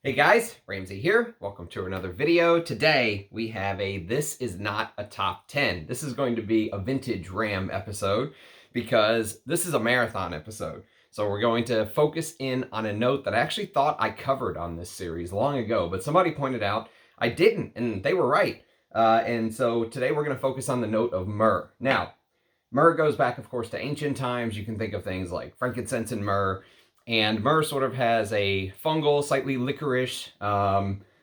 Hey guys, Ramsey here. Welcome to another video. Today we have a This Is Not a Top 10. This is going to be a vintage Ram episode because this is a marathon episode. So we're going to focus in on a note that I actually thought I covered on this series long ago, but somebody pointed out I didn't, and they were right. And so today we're going to focus on the note of myrrh. Now, myrrh goes back, of course, to ancient times. You can think of things like frankincense and myrrh. And myrrh sort of has a fungal, slightly licorice,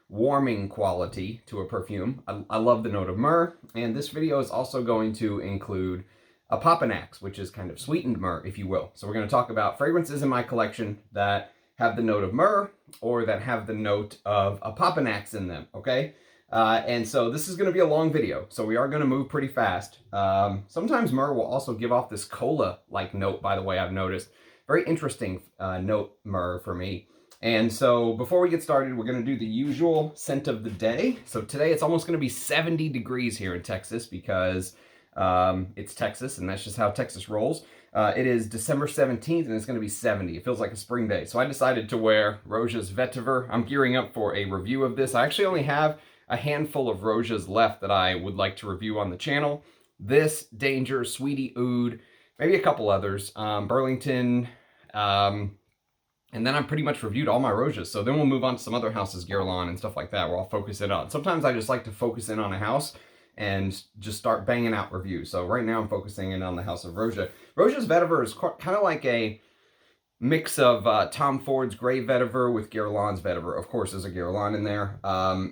warming quality to a perfume. I love the note of myrrh. And this video is also going to include Opoponax, which is kind of sweetened myrrh, if you will. So we're going to talk about fragrances in my collection that have the note of myrrh or that have the note of Opoponax in them, okay? And so this is going to be a long video, so we are going to move pretty fast. Sometimes myrrh will also give off this cola-like note, by the way, I've noticed. Very interesting note, myrrh, for me. And so before we get started, we're going to do the usual scent of the day. So today it's almost going to be 70 degrees here in Texas because it's Texas, and that's just how Texas rolls. It is December 17th, and it's going to be 70. It feels like a spring day. So I decided to wear Roja's Vetiver. I'm gearing up for a review of this. I actually only have a handful of Rojas left that I would like to review on the channel. This, Danger, Sweetie Oud, maybe a couple others, Burlington, and then I'm pretty much reviewed all my Rojas. So then we'll move on to some other houses, Guerlain and stuff like that, where I'll focus in on. Sometimes I just like to focus in on a house and just start banging out reviews. So right now I'm focusing in on the house of Roja. Roja's Vetiver is kind of like a mix of Tom Ford's Gray Vetiver with Guerlain's Vetiver. Of course, there's a Guerlain in there.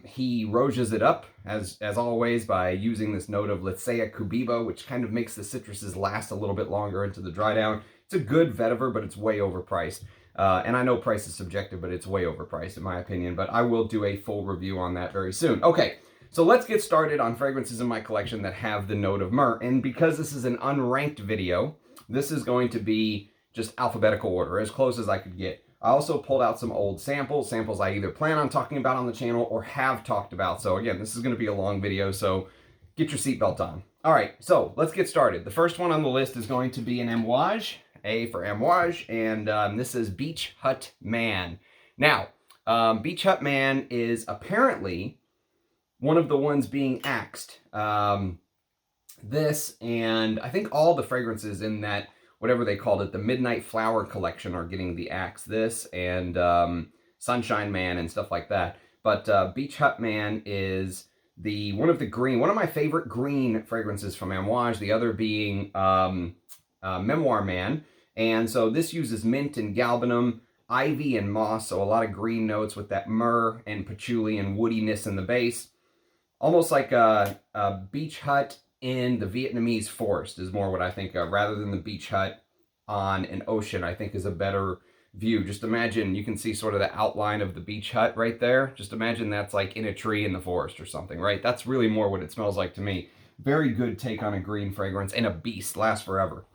He Rojas it up, as always, by using this note of Lycea cubiva, which kind of makes the citruses last a little bit longer into the dry down. It's a good vetiver, but it's way overpriced. And I know price is subjective, but it's way overpriced in my opinion. But I will do a full review on that very soon. Okay, so let's get started on fragrances in my collection that have the note of myrrh. And because this is an unranked video, this is going to be just alphabetical order, as close as I could get. I also pulled out some old samples I either plan on talking about on the channel or have talked about. So again, this is going to be a long video, so get your seatbelt on. All right, so let's get started. The first one on the list is going to be an Amouage, A for Amouage, and this is Beach Hut Man. Now, Beach Hut Man is apparently one of the ones being axed. This and I think all the fragrances in that, whatever they called it, the Midnight Flower collection, are getting the axe. This and Sunshine Man and stuff like that. But Beach Hut Man is one of my favorite green fragrances from Amouage, the other being Memoir Man. And so this uses mint and galbanum, ivy and moss, so a lot of green notes with that myrrh and patchouli and woodiness in the base. Almost like a beach hut in the Vietnamese forest is more what I think of, rather than the beach hut on an ocean, I think is a better view. Just imagine, you can see sort of the outline of the beach hut right there. Just imagine that's like in a tree in the forest or something, right? That's really more what it smells like to me. Very good take on a green fragrance, and a beast, lasts forever.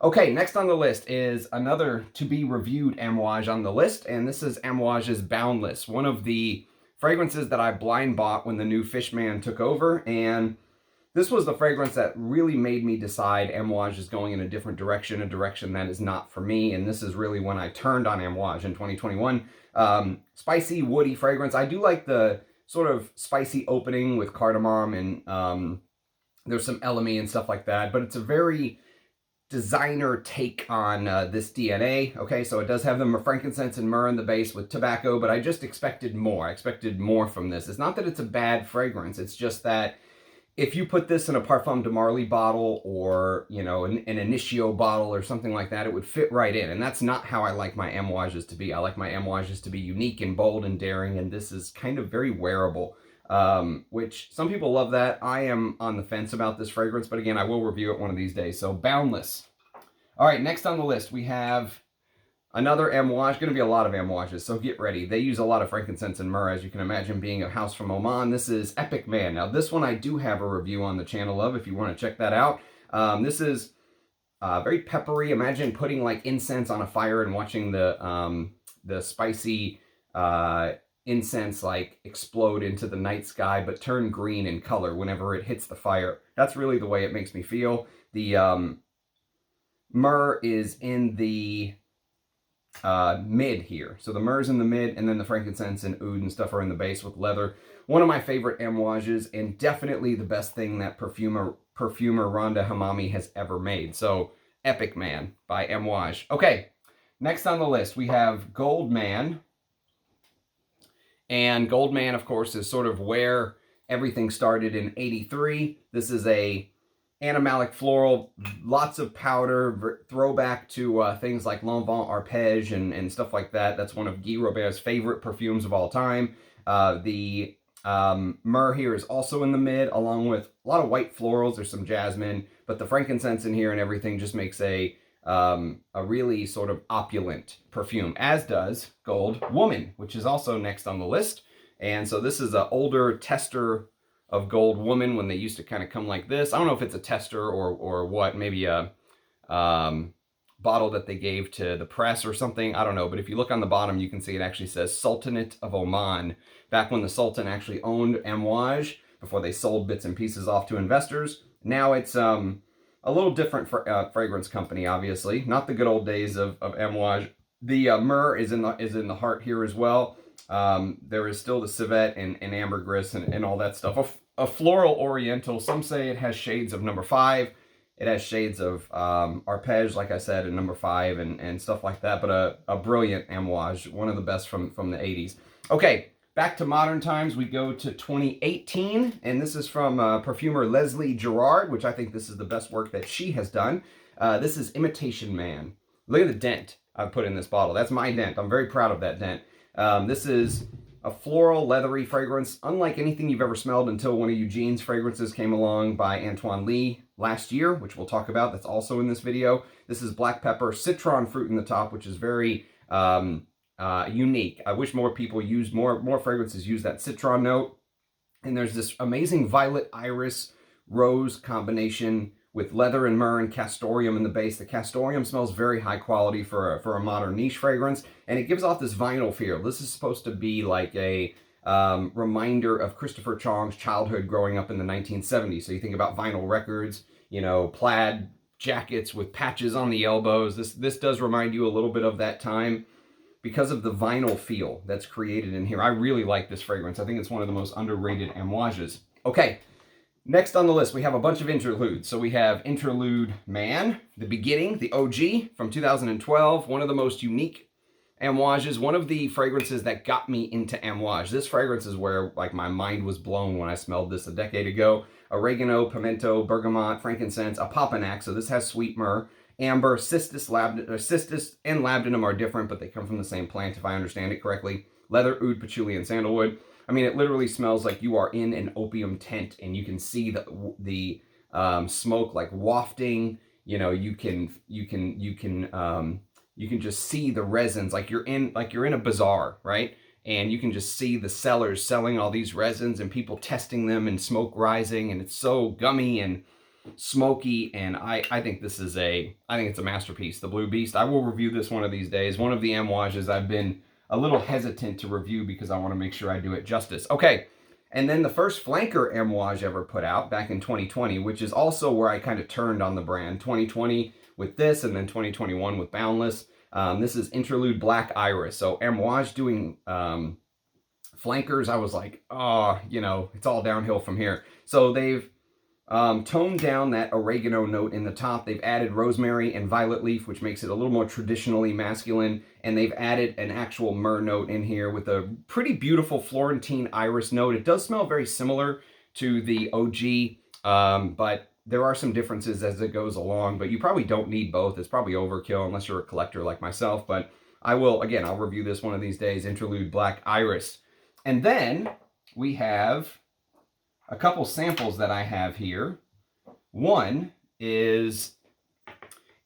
Okay, next on the list is another to be reviewed Amouage on the list, and this is Amouage's Boundless, one of the fragrances that I blind bought when the new Fishman took over, and this was the fragrance that really made me decide Amouage is going in a different direction, a direction that is not for me, and this is really when I turned on Amouage in 2021. Spicy, woody fragrance. I do like the sort of spicy opening with cardamom, and there's some elemi and stuff like that, but it's a very designer take on this DNA. Okay, so it does have the frankincense and myrrh in the base with tobacco, but I just expected more. I expected more from this. It's not that it's a bad fragrance, it's just that if you put this in a Parfum de Marly bottle or, you know, an Initio bottle or something like that, it would fit right in. And that's not how I like my Amouages to be. I like my Amouages to be unique and bold and daring, and this is kind of very wearable, which some people love that. I am on the fence about this fragrance, but again, I will review it one of these days. So Boundless. All right, next on the list, we have another Amouage. Going to be a lot of Amouages, so get ready. They use a lot of frankincense and myrrh, as you can imagine, being a house from Oman. This is Epic Man. Now, this one I do have a review on the channel of, if you want to check that out. This is very peppery. Imagine putting like incense on a fire and watching the spicy incense like explode into the night sky, but turn green in color whenever it hits the fire. That's really the way it makes me feel. The myrrh is in the mid here. So the myrrh's in the mid, and then the frankincense and oud and stuff are in the base with leather. One of my favorite amouages, and definitely the best thing that perfumer Rhonda Hamami has ever made. So Epic Man by Amouage. Okay, next on the list we have Gold Man. And Gold Man, of course, is sort of where everything started in '83. This is a animalic floral, lots of powder, throwback to things like L'Enfant Arpège and stuff like that. That's one of Guy Robert's favorite perfumes of all time. The Myrrh here is also in the mid, along with a lot of white florals. There's some jasmine, but the frankincense in here and everything just makes a really sort of opulent perfume, as does Gold Woman, which is also next on the list. And so this is an older tester of Gold Woman when they used to kind of come like this. I don't know if it's a tester or what, maybe a bottle that they gave to the press or something. I don't know, but if you look on the bottom, you can see it actually says Sultanate of Oman, back when the Sultan actually owned Amouage before they sold bits and pieces off to investors. Now it's a little different fragrance company, obviously. Not the good old days of Amouage. The Myrrh is in the heart here as well. There is still the civet and ambergris and all that stuff. A floral oriental. Some say it has shades of number 5. It has shades of arpège, like I said, in number 5 and stuff like that. But a brilliant Amouage, one of the best from the 80s. Okay, back to modern times. We go to 2018, and this is from perfumer Leslie Gerard, which I think this is the best work that she has done. This is Imitation Man. Look at the dent I've put in this bottle. That's my dent. I'm very proud of that dent. This is a floral, leathery fragrance, unlike anything you've ever smelled until one of Eugene's fragrances came along by Antoine Lee last year, which we'll talk about. That's also in this video. This is black pepper, citron fruit in the top, which is very unique. I wish more people used, more fragrances use that citron note. And there's this amazing violet iris rose combination with leather and myrrh and castoreum in the base. The castoreum smells very high quality for a modern niche fragrance, and it gives off this vinyl feel. This is supposed to be like a reminder of Christopher Chong's childhood growing up in the 1970s. So you think about vinyl records, you know, plaid jackets with patches on the elbows. This does remind you a little bit of that time because of the vinyl feel that's created in here. I really like this fragrance. I think it's one of the most underrated Amouages. Okay. Next on the list, we have a bunch of interludes. So we have Interlude Man, the beginning, the OG from 2012, one of the most unique Amouages, one of the fragrances that got me into Amouage. This fragrance is where like my mind was blown when I smelled this a decade ago. Oregano, pimento, bergamot, frankincense, Opoponax. So this has sweet myrrh, amber, cistus, and labdanum are different, but they come from the same plant if I understand it correctly. Leather, oud, patchouli, and sandalwood. I mean, it literally smells like you are in an opium tent, and you can see the smoke like wafting. You know, you can just see the resins like you're in a bazaar, right? And you can just see the sellers selling all these resins and people testing them and smoke rising, and it's so gummy and smoky. And I think this is I think it's a masterpiece. The Blue Beast. I will review this one of these days. One of the Amouages I've been a little hesitant to review because I want to make sure I do it justice. Okay, and then the first flanker Amouage ever put out back in 2020, which is also where I kind of turned on the brand. 2020 with this, and then 2021 with Boundless. This is Interlude Black Iris. So Amouage doing flankers, I was like, oh, you know, it's all downhill from here. So they've toned down that oregano note in the top. They've added rosemary and violet leaf, which makes it a little more traditionally masculine. And they've added an actual myrrh note in here with a pretty beautiful Florentine iris note. It does smell very similar to the OG, but there are some differences as it goes along. But you probably don't need both. It's probably overkill unless you're a collector like myself. But I will, again, I'll review this one of these days, Interlude Black Iris. And then we have a couple samples that I have here. One is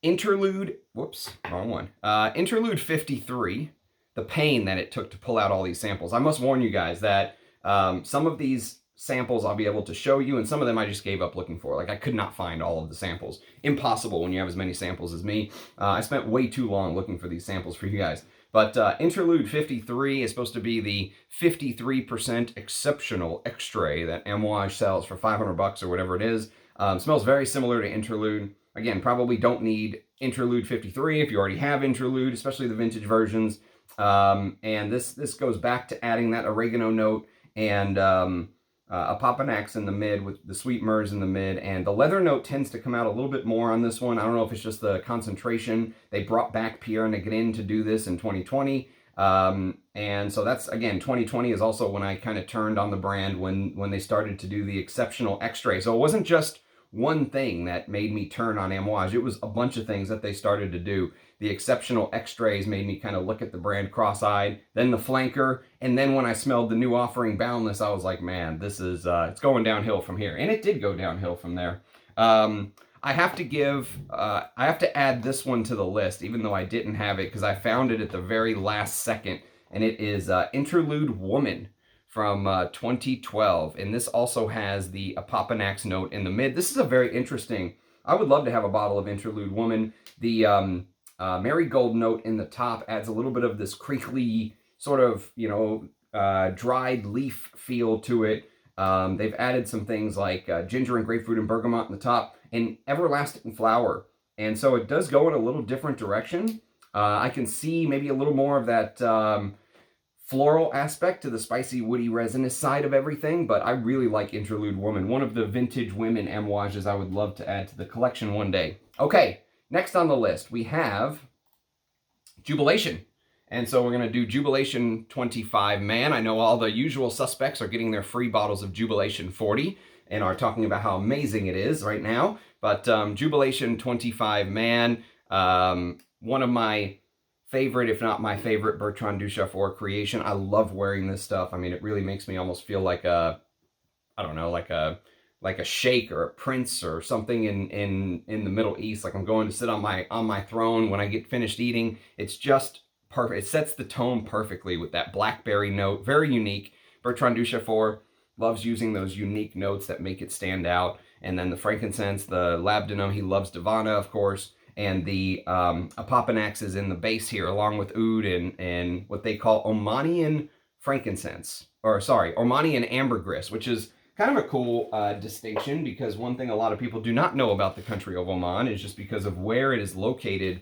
Interlude, whoops, wrong one. Interlude 53, the pain that it took to pull out all these samples. I must warn you guys that some of these samples I'll be able to show you, and some of them I just gave up looking for. Like, I could not find all of the samples. Impossible when you have as many samples as me. I spent way too long looking for these samples for you guys. But Interlude 53 is supposed to be the 53% exceptional extrait that Amouage sells for $500 or whatever it is. Smells very similar to Interlude. Again, probably don't need Interlude 53 if you already have Interlude, especially the vintage versions. And this goes back to adding that oregano note and Opoponax in the mid with the sweet Myrrhs in the mid. And the leather note tends to come out a little bit more on this one. I don't know if it's just the concentration. They brought back Pierre Negrin to do this in 2020. And so that's, again, 2020 is also when I kind of turned on the brand when they started to do the exceptional extrait. So it wasn't just one thing that made me turn on Amouage. It was a bunch of things that they started to do. The exceptional extraits made me kind of look at the brand cross-eyed, then the flanker, and then when I smelled the new offering Boundless, I was like, man, this is, it's going downhill from here. And it did go downhill from there. I have to add this one to the list, even though I didn't have it, because I found it at the very last second, and it is Interlude Woman from 2012, and this also has the Opoponax note in the mid. This is a very interesting, I would love to have a bottle of Interlude Woman. The marigold note in the top adds a little bit of this crinkly sort of, dried leaf feel to it. They've added some things like ginger and grapefruit and bergamot in the top, and everlasting flower. And so it does go in a little different direction. I can see maybe a little more of that floral aspect to the spicy, woody, resinous side of everything, but I really like Interlude Woman. One of the vintage women Amouages I would love to add to the collection one day. Okay, next on the list, we have Jubilation. And so we're going to do Jubilation 25 Man. I know all the usual suspects are getting their free bottles of Jubilation 40 and are talking about how amazing it is right now. But Jubilation 25 Man, one of my favorite, if not my favorite, Bertrand Duchaufour creation. I love wearing this stuff. I mean, it really makes me almost feel like a, I don't know, like a sheikh or a prince or something in the Middle East. Like I'm going to sit on my throne when I get finished eating. It's just perfect. It sets the tone perfectly with that blackberry note. Very unique. Bertrand Duchaufour loves using those unique notes that make it stand out. And then the frankincense, the labdanum, he loves Divana, of course. And the Opoponax is in the base here, along with oud and what they call Omanian frankincense. Or sorry, Omanian ambergris, which is kind of a cool distinction, because one thing a lot of people do not know about the country of Oman is just because of where it is located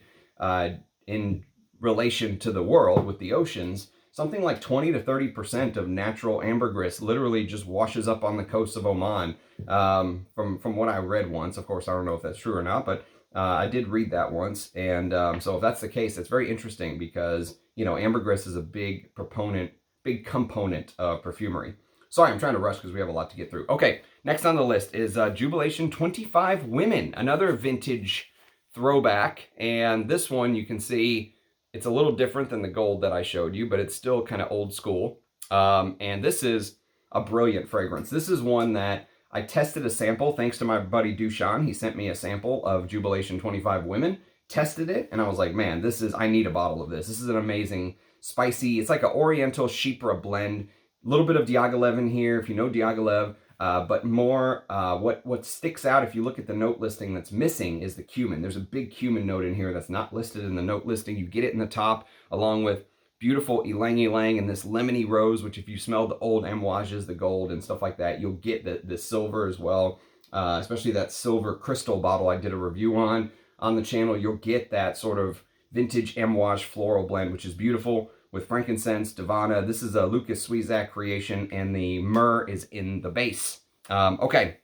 in relation to the world with the oceans. Something like 20 to 30% of natural ambergris literally just washes up on the coast of Oman. From what I read once, of course, I don't know if that's true or not, but I did read that once. And so if that's the case, it's very interesting because, ambergris is a big component of perfumery. Sorry, I'm trying to rush because we have a lot to get through. Okay, next on the list is Jubilation 25 Women, another vintage throwback. And this one, you can see, it's a little different than the gold that I showed you, but it's still kind of old school. And this is a brilliant fragrance. This is one that I tested a sample thanks to my buddy Dushan. He sent me a sample of Jubilation 25 Women, tested it, and I was like, man, I need a bottle of this. This is an amazing, spicy, it's like an Oriental Chypre blend. A little bit of Diaghilev in here, if you know Diaghilev, but more, what sticks out if you look at the note listing that's missing is the cumin. There's a big cumin note in here that's not listed in the note listing. You get it in the top, along with beautiful ylang ylang and this lemony rose, which if you smell the old Amouages, the gold and stuff like that, you'll get the silver as well, especially that silver crystal bottle I did a review on the channel. You'll get that sort of vintage Amouage floral blend, which is beautiful, with frankincense, Divana. This is a Lucas Swiezak creation, and the Myrrh is in the base. Okay,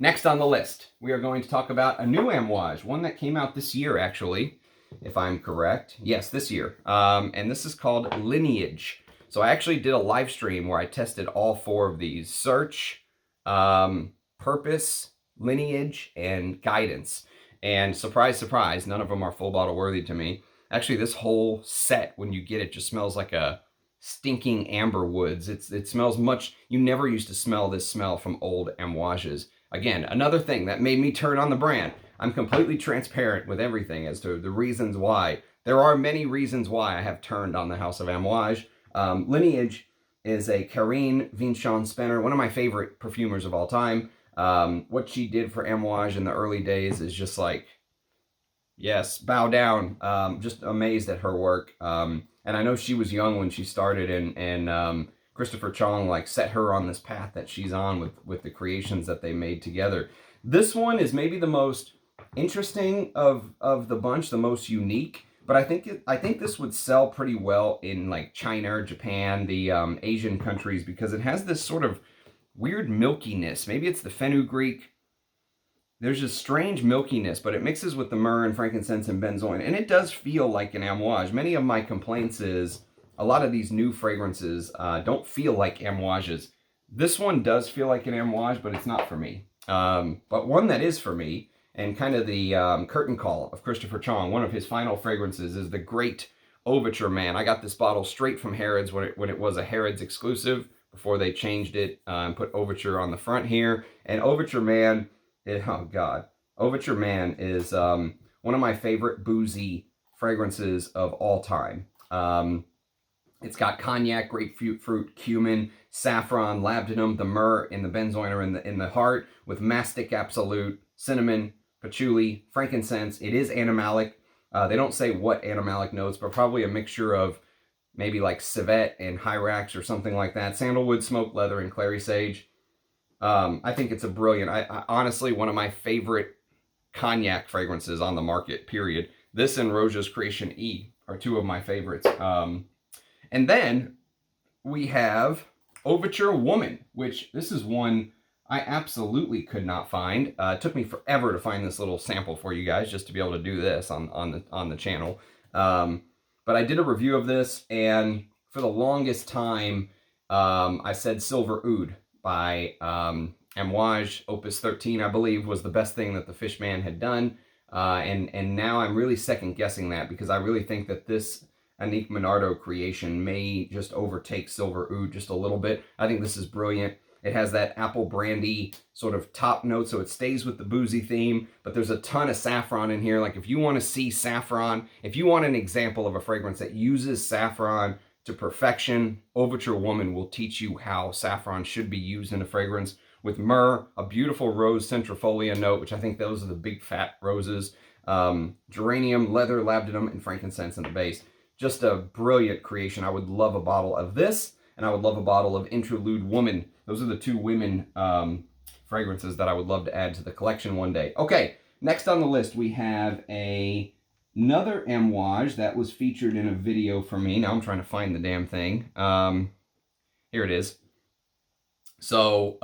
next on the list, we are going to talk about a new Amouage, one that came out this year, actually, if I'm correct. Yes, this year. And this is called Lineage. So I actually did a live stream where I tested all four of these: Search, Purpose, Lineage, and Guidance. And surprise, surprise, none of them are full bottle worthy to me. Actually, this whole set, when you get it, just smells like a stinking amber woods. It smells much, you never used to smell this smell from old Amouages. Again, another thing that made me turn on the brand. I'm completely transparent with everything as to the reasons why. There are many reasons why I have turned on the House of Amouage. Lineage is a Karine Vincent-Spenner, one of my favorite perfumers of all time. What she did for Amouage in the early days is just like, yes, bow down. Just amazed at her work. And I know she was young when she started, and Christopher Chong like set her on this path that she's on with the creations that they made together. This one is maybe the most interesting of the bunch, the most unique. But I think this would sell pretty well in like China, Japan, the Asian countries, because it has this sort of weird milkiness. Maybe it's the fenugreek. There's a strange milkiness, but it mixes with the myrrh and frankincense and benzoin, and it does feel like an amouage. Many of my complaints is a lot of these new fragrances don't feel like amouages. This one does feel like an amouage, but it's not for me. But one that is for me, and kind of the curtain call of Christopher Chong, one of his final fragrances is the Great Overture Man. I got this bottle straight from Harrods when it was a Harrods exclusive before they changed it and put Overture on the front here. And Overture Man, oh God, Overture Man is one of my favorite boozy fragrances of all time. It's got cognac, grapefruit, cumin, saffron, labdanum, the myrrh, and the benzoin are in the heart, with mastic absolute, cinnamon, patchouli, frankincense. It is animalic. They don't say what animalic notes, but probably a mixture of maybe like civet and hyrax or something like that. Sandalwood, smoked leather, and clary sage. I think it's a brilliant, I honestly, one of my favorite cognac fragrances on the market, period. This and Roja's Creation E are two of my favorites. And then we have Overture Woman, which this is one I absolutely could not find. It took me forever to find this little sample for you guys just to be able to do this on the channel. But I did a review of this, and for the longest time, I said Silver Oud by Amouage Opus 13, I believe, was the best thing that the Fishman had done. And now I'm really second guessing that, because I really think that this Annick Minardo creation may just overtake Silver Oud just a little bit. I think this is brilliant. It has that apple brandy sort of top note, so it stays with the boozy theme, but there's a ton of saffron in here. Like, if you want to see saffron, if you want an example of a fragrance that uses saffron to perfection, Overture Woman will teach you how saffron should be used in a fragrance, with myrrh, a beautiful rose centrifolia note, which I think those are the big fat roses, geranium, leather, labdanum, and frankincense in the base. Just a brilliant creation. I would love a bottle of this, and I would love a bottle of Interlude Woman. Those are the two women fragrances that I would love to add to the collection one day. Okay, next on the list we have another amouage that was featured in a video for me. Now I'm trying to find the damn thing. Here it is. So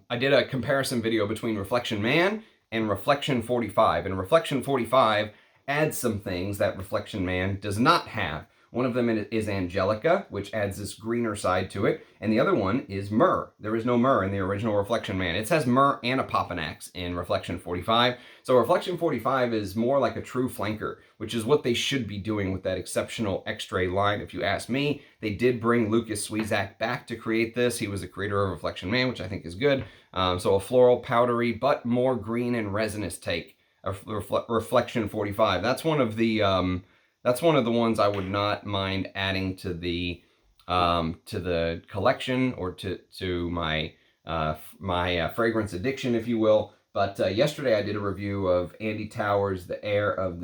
I did a comparison video between Reflection Man and Reflection 45, and Reflection 45 adds some things that Reflection Man does not have. One of them is Angelica, which adds this greener side to it, and the other one is Myrrh. There is no Myrrh in the original Reflection Man. It says Myrrh and Opoponax in Reflection 45. So Reflection 45 is more like a true flanker, which is what they should be doing with that exceptional X-Ray line, if you ask me. They did bring Lucas Swizak back to create this. He was the creator of Reflection Man, which I think is good. So a floral, powdery, but more green and resinous take of Reflection 45. That's one of the ones I would not mind adding to the collection, or to my fragrance addiction, if you will. But yesterday I did a review of Andy Towers, the Air of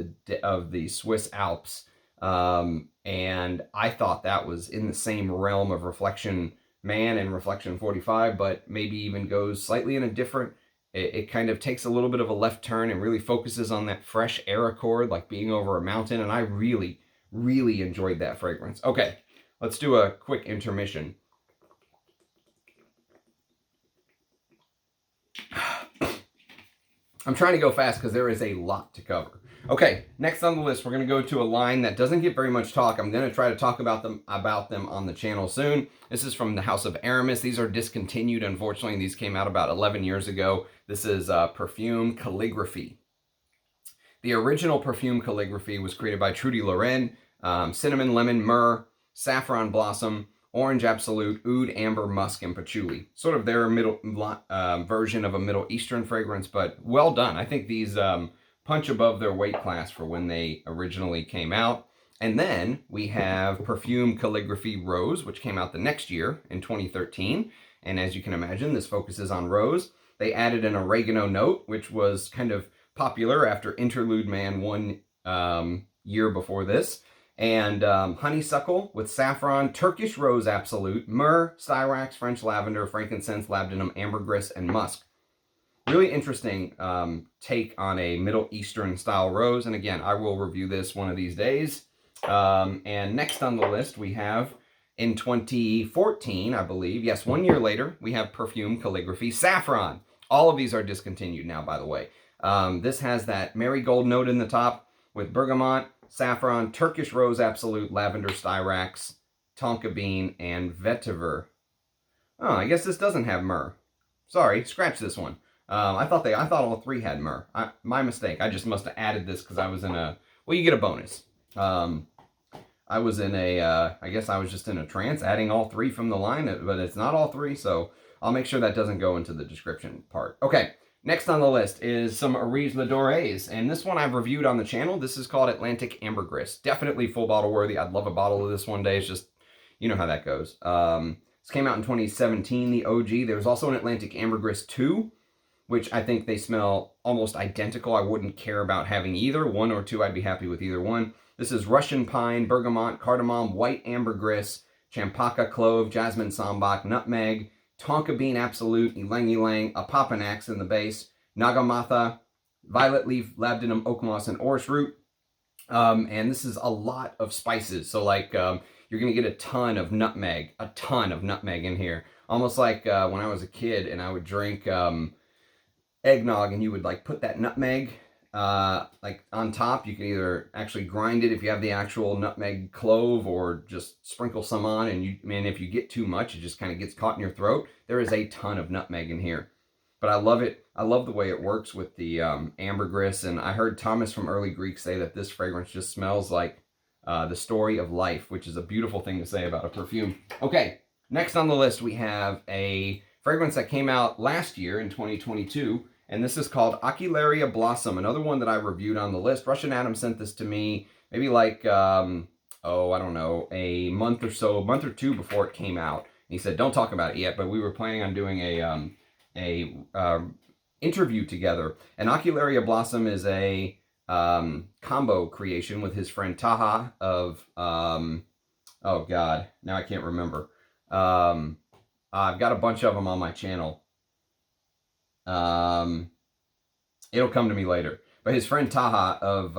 the Swiss Alps, and I thought that was in the same realm of Reflection Man and Reflection 45, but maybe even goes slightly in a different. It kind of takes a little bit of a left turn and really focuses on that fresh air accord, like being over a mountain, and I really, really enjoyed that fragrance. Okay, let's do a quick intermission. I'm trying to go fast because there is a lot to cover. Okay, next on the list, we're going to go to a line that doesn't get very much talk. I'm going to try to talk about them on the channel soon. This is from the House of Aramis. These are discontinued, unfortunately. These came out about 11 years ago. This is Perfume Calligraphy. The original Perfume Calligraphy was created by Trudy Loren. Cinnamon, lemon, myrrh, saffron blossom, orange absolute, oud, amber, musk, and patchouli. Sort of their middle version of a Middle Eastern fragrance, but well done. I think these punch above their weight class for when they originally came out. And then we have Perfume Calligraphy Rose, which came out the next year in 2013. And as you can imagine, this focuses on rose. They added an oregano note, which was kind of popular after Interlude Man one year before this. And honeysuckle with saffron, Turkish rose absolute, myrrh, styrax, French lavender, frankincense, labdanum, ambergris, and musk. Really interesting take on a Middle Eastern style rose. And again, I will review this one of these days. And next on the list, we have in 2014, I believe, yes, 1 year later, we have Perfume Calligraphy Saffron. All of these are discontinued now, by the way. This has that marigold note in the top with bergamot, saffron, Turkish rose absolute, lavender styrax, tonka bean, and vetiver. Oh, I guess this doesn't have myrrh. Sorry, scratch this one. I thought all three had myrrh. My mistake. I just must have added this because I was in a. Well, you get a bonus. I was in a. I guess I was just in a trance, adding all three from the line, but it's not all three, so I'll make sure that doesn't go into the description part. Okay, next on the list is some Arise Ladores, and this one I've reviewed on the channel. This is called Atlantic Ambergris. Definitely full bottle worthy. I'd love a bottle of this one day. It's just, you know how that goes. This came out in 2017, the OG. There was also an Atlantic Ambergris 2, which I think they smell almost identical. I wouldn't care about having either. 1 or 2, I'd be happy with either one. This is Russian pine, bergamot, cardamom, white ambergris, champaca, clove, jasmine sambac, nutmeg, tonka bean absolute, ylang ylang, Opoponax in the base, nagamatha, violet leaf, labdanum, oak moss, and orris root. And this is a lot of spices. So like you're going to get a ton of nutmeg in here. Almost like when I was a kid and I would drink eggnog and you would like put that nutmeg like on top. You can either actually grind it if you have the actual nutmeg clove or just sprinkle some on. And if you get too much, it just kind of gets caught in your throat. There is a ton of nutmeg in here. But I love it. I love the way it works with the ambergris. And I heard Thomas from Early Greek say that this fragrance just smells like the story of life, which is a beautiful thing to say about a perfume. Okay, next on the list, we have a fragrance that came out last year in 2022. And this is called Aquilaria Blossom, another one that I reviewed on the list. Russian Adam sent this to me maybe like, I don't know, a month or two before it came out. He said, don't talk about it yet, but we were planning on doing a interview together. And Aquilaria Blossom is a combo creation with his friend Taha of, oh God, now I can't remember. I've got a bunch of them on my channel. It'll come to me later. But his friend Taha of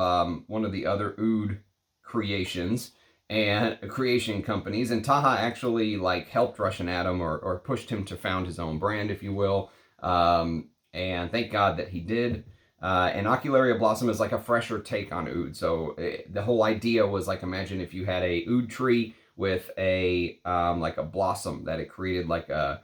one of the other oud creations and creation companies, and Taha actually like helped Russian Adam or pushed him to found his own brand, if you will. And thank God that he did. And Aquilaria Blossom is like a fresher take on oud. So the whole idea was like, imagine if you had a oud tree with a like a blossom that it created like a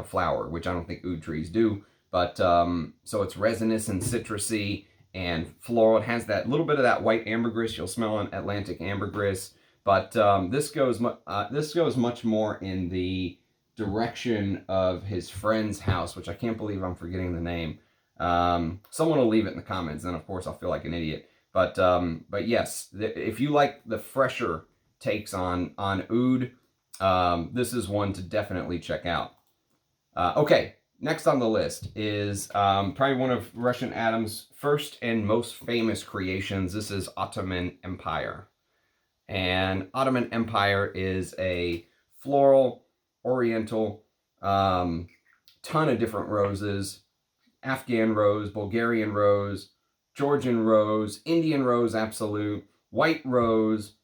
flower, which I don't think oud trees do. But so it's resinous and citrusy and floral. It has that little bit of that white ambergris. You'll smell an Atlantic ambergris. But this goes much more in the direction of his friend's house, which I can't believe I'm forgetting the name. Someone will leave it in the comments, and of course I'll feel like an idiot. But yes, if you like the fresher takes on oud, this is one to definitely check out. Okay, next on the list is probably one of Russian Adam's first and most famous creations. This is Ottoman Empire. And Ottoman Empire is a floral, oriental, ton of different roses. Afghan rose, Bulgarian rose, Georgian rose, Indian rose absolute, white rose,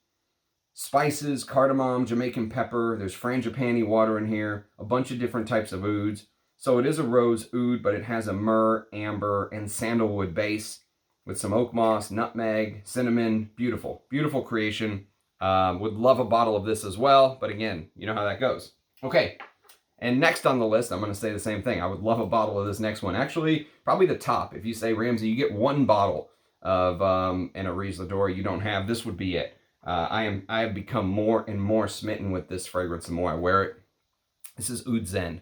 spices, cardamom, Jamaican pepper. There's frangipani water in here, a bunch of different types of ouds. So it is a rose oud, but it has a myrrh, amber, and sandalwood base with some oak moss, nutmeg, cinnamon. Beautiful, beautiful creation. Would love a bottle of this as well, but again, you know how that goes. Okay, and next on the list, I'm going to say the same thing. I would love a bottle of this next one. Actually, probably the top. If you say, Ramsey, you get one bottle of an Arise Ladore you don't have, this would be it. I have become more and more smitten with this fragrance the more I wear it. This is Oud Zen.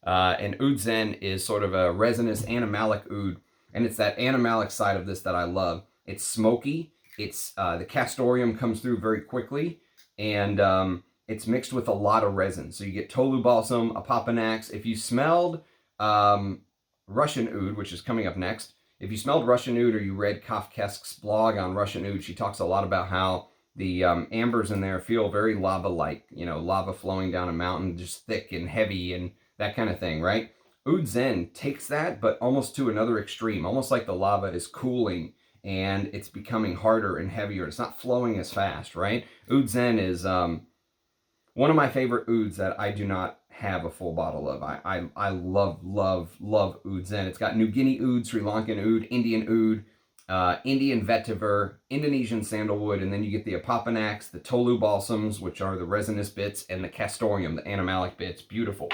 And Oud Zen is sort of a resinous animalic oud. And it's that animalic side of this that I love. It's smoky. It's the castoreum comes through very quickly. And it's mixed with a lot of resin. So you get Tolu Balsam, Opoponax. If you smelled Russian oud, which is coming up next, if you smelled Russian oud or you read Kafkesk's blog on Russian oud, she talks a lot about how the ambers in there feel very lava-like, lava flowing down a mountain, just thick and heavy and that kind of thing, right? Oud Zen takes that, but almost to another extreme, almost like the lava is cooling and it's becoming harder and heavier. It's not flowing as fast, right? Oud Zen is one of my favorite ouds that I do not have a full bottle of. I love, love, love Oud Zen. It's got New Guinea oud, Sri Lankan oud, Indian oud, Indian vetiver, Indonesian sandalwood, and then you get the Opoponax, the Tolu balsams, which are the resinous bits, and the castoreum, the animalic bits. Beautiful.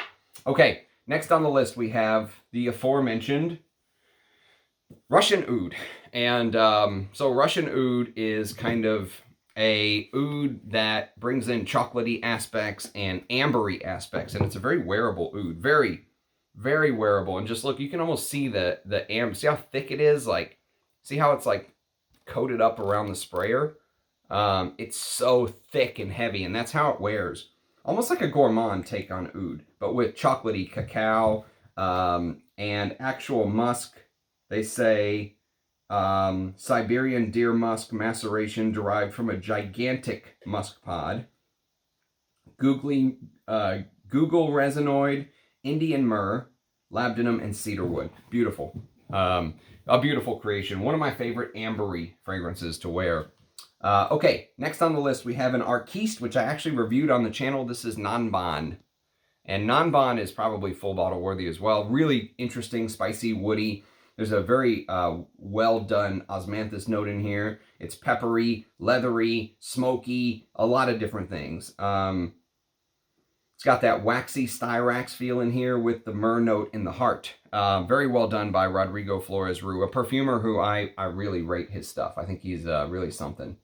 Okay, next on the list we have the aforementioned Russian oud. And so Russian oud is kind of a oud that brings in chocolatey aspects and ambery aspects, and it's a very wearable oud, very, very wearable. And just look, you can almost see the see how thick it is, like, see how it's like coated up around the sprayer. It's so thick and heavy, and that's how it wears, almost like a gourmand take on oud, but with chocolatey cacao and actual musk. They say Siberian deer musk maceration derived from a gigantic musk pod. Google resinoid, Indian myrrh, labdanum, and cedarwood. Beautiful. A beautiful creation. One of my favorite ambery fragrances to wear. Okay, next on the list we have an Arquiste, which I actually reviewed on the channel. This is non-bond. And non-bond is probably full bottle worthy as well. Really interesting, spicy, woody. There's a very well done osmanthus note in here. It's peppery, leathery, smoky, a lot of different things. It's got that waxy styrax feel in here with the myrrh note in the heart. Very well done by Rodrigo Flores Rue, a perfumer who I really rate his stuff. I think he's really something.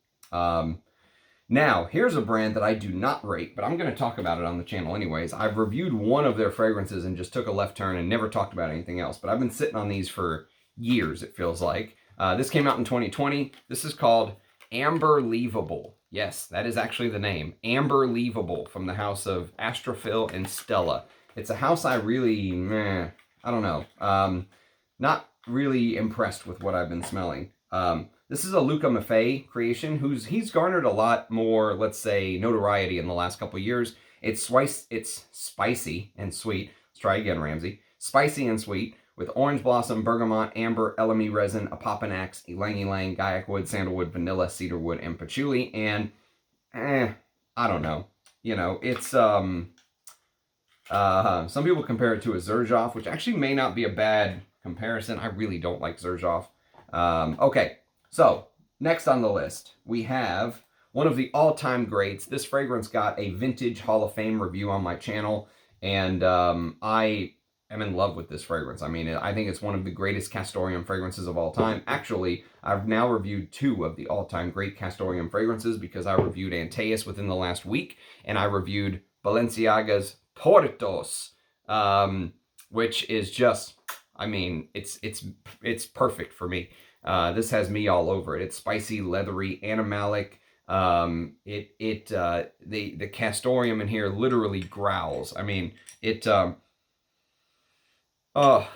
Now, here's a brand that I do not rate, but I'm going to talk about it on the channel anyways. I've reviewed one of their fragrances and just took a left turn and never talked about anything else, but I've been sitting on these for years, it feels like. This came out in 2020. This is called Amber Leavable. Yes, that is actually the name. Amber Leavable, from the house of Astrophil and Stella. It's a house I really, I don't know. Not really impressed with what I've been smelling. This is a Luca Maffei creation he's garnered a lot more, let's say, notoriety in the last couple of years. It's spicy and sweet. Let's try again, Ramsey. Spicy and sweet with orange blossom, bergamot, amber, elemi resin, Opoponax, ylang ylang, gaiac wood, sandalwood, vanilla, cedarwood, and patchouli. And I don't know. You know, it's some people compare it to a Xerjoff, which actually may not be a bad comparison. I really don't like Xerjoff. Okay. So, next on the list, we have one of the all-time greats. This fragrance got a Vintage Hall of Fame review on my channel, and I am in love with this fragrance. I mean, I think it's one of the greatest castoreum fragrances of all time. Actually, I've now reviewed two of the all-time great castoreum fragrances because I reviewed Antaeus within the last week, and I reviewed Balenciaga's Portos, which is just, I mean, it's perfect for me. This has me all over it. It's spicy, leathery, animalic. The castoreum in here literally growls. I mean, you know,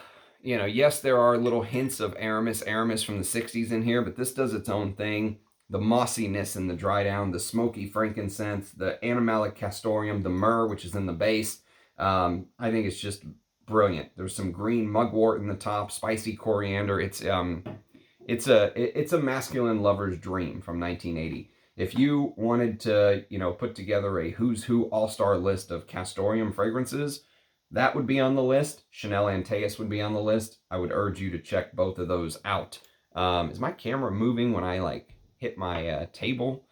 yes, there are little hints of Aramis from the 60s in here, but this does its own thing. The mossiness and the dry down, the smoky frankincense, the animalic castoreum, the myrrh, which is in the base. I think it's just brilliant. There's some green mugwort in the top, spicy coriander. It's a masculine lover's dream from 1980. If you wanted to, you know, put together a who's who all-star list of castoreum fragrances, that would be on the list. Chanel Antaeus would be on the list. I would urge you to check both of those out. Is my camera moving when I, like, hit my table?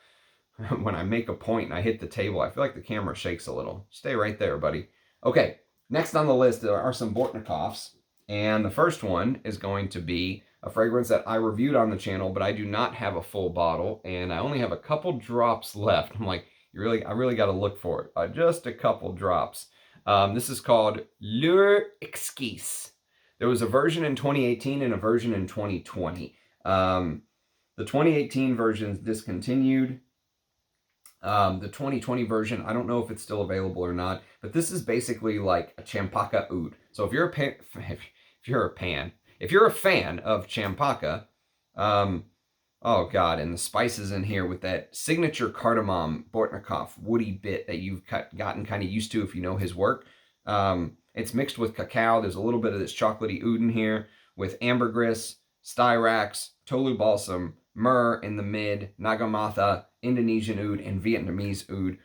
When I make a point and I hit the table, I feel like the camera shakes a little. Stay right there, buddy. Okay, next on the list there are some Bortnikovs, and the first one is going to be a fragrance that I reviewed on the channel, but I do not have a full bottle, and I only have a couple drops left. I'm like, I really got to look for it. Just a couple drops. This is called L'Heure Exquise. There was a version in 2018 and a version in 2020. The 2018 version is discontinued. The 2020 version, I don't know if it's still available or not, but this is basically like a Champaka oud. So if you're a fan of Champaka, oh god, and the spices in here with that signature cardamom Bortnikov woody bit that you've gotten kind of used to if you know his work, It's mixed with cacao. There's a little bit of this chocolatey oud in here with ambergris, styrax, tolu balsam, myrrh in the mid, nagamotha, Indonesian oud, and Vietnamese oud.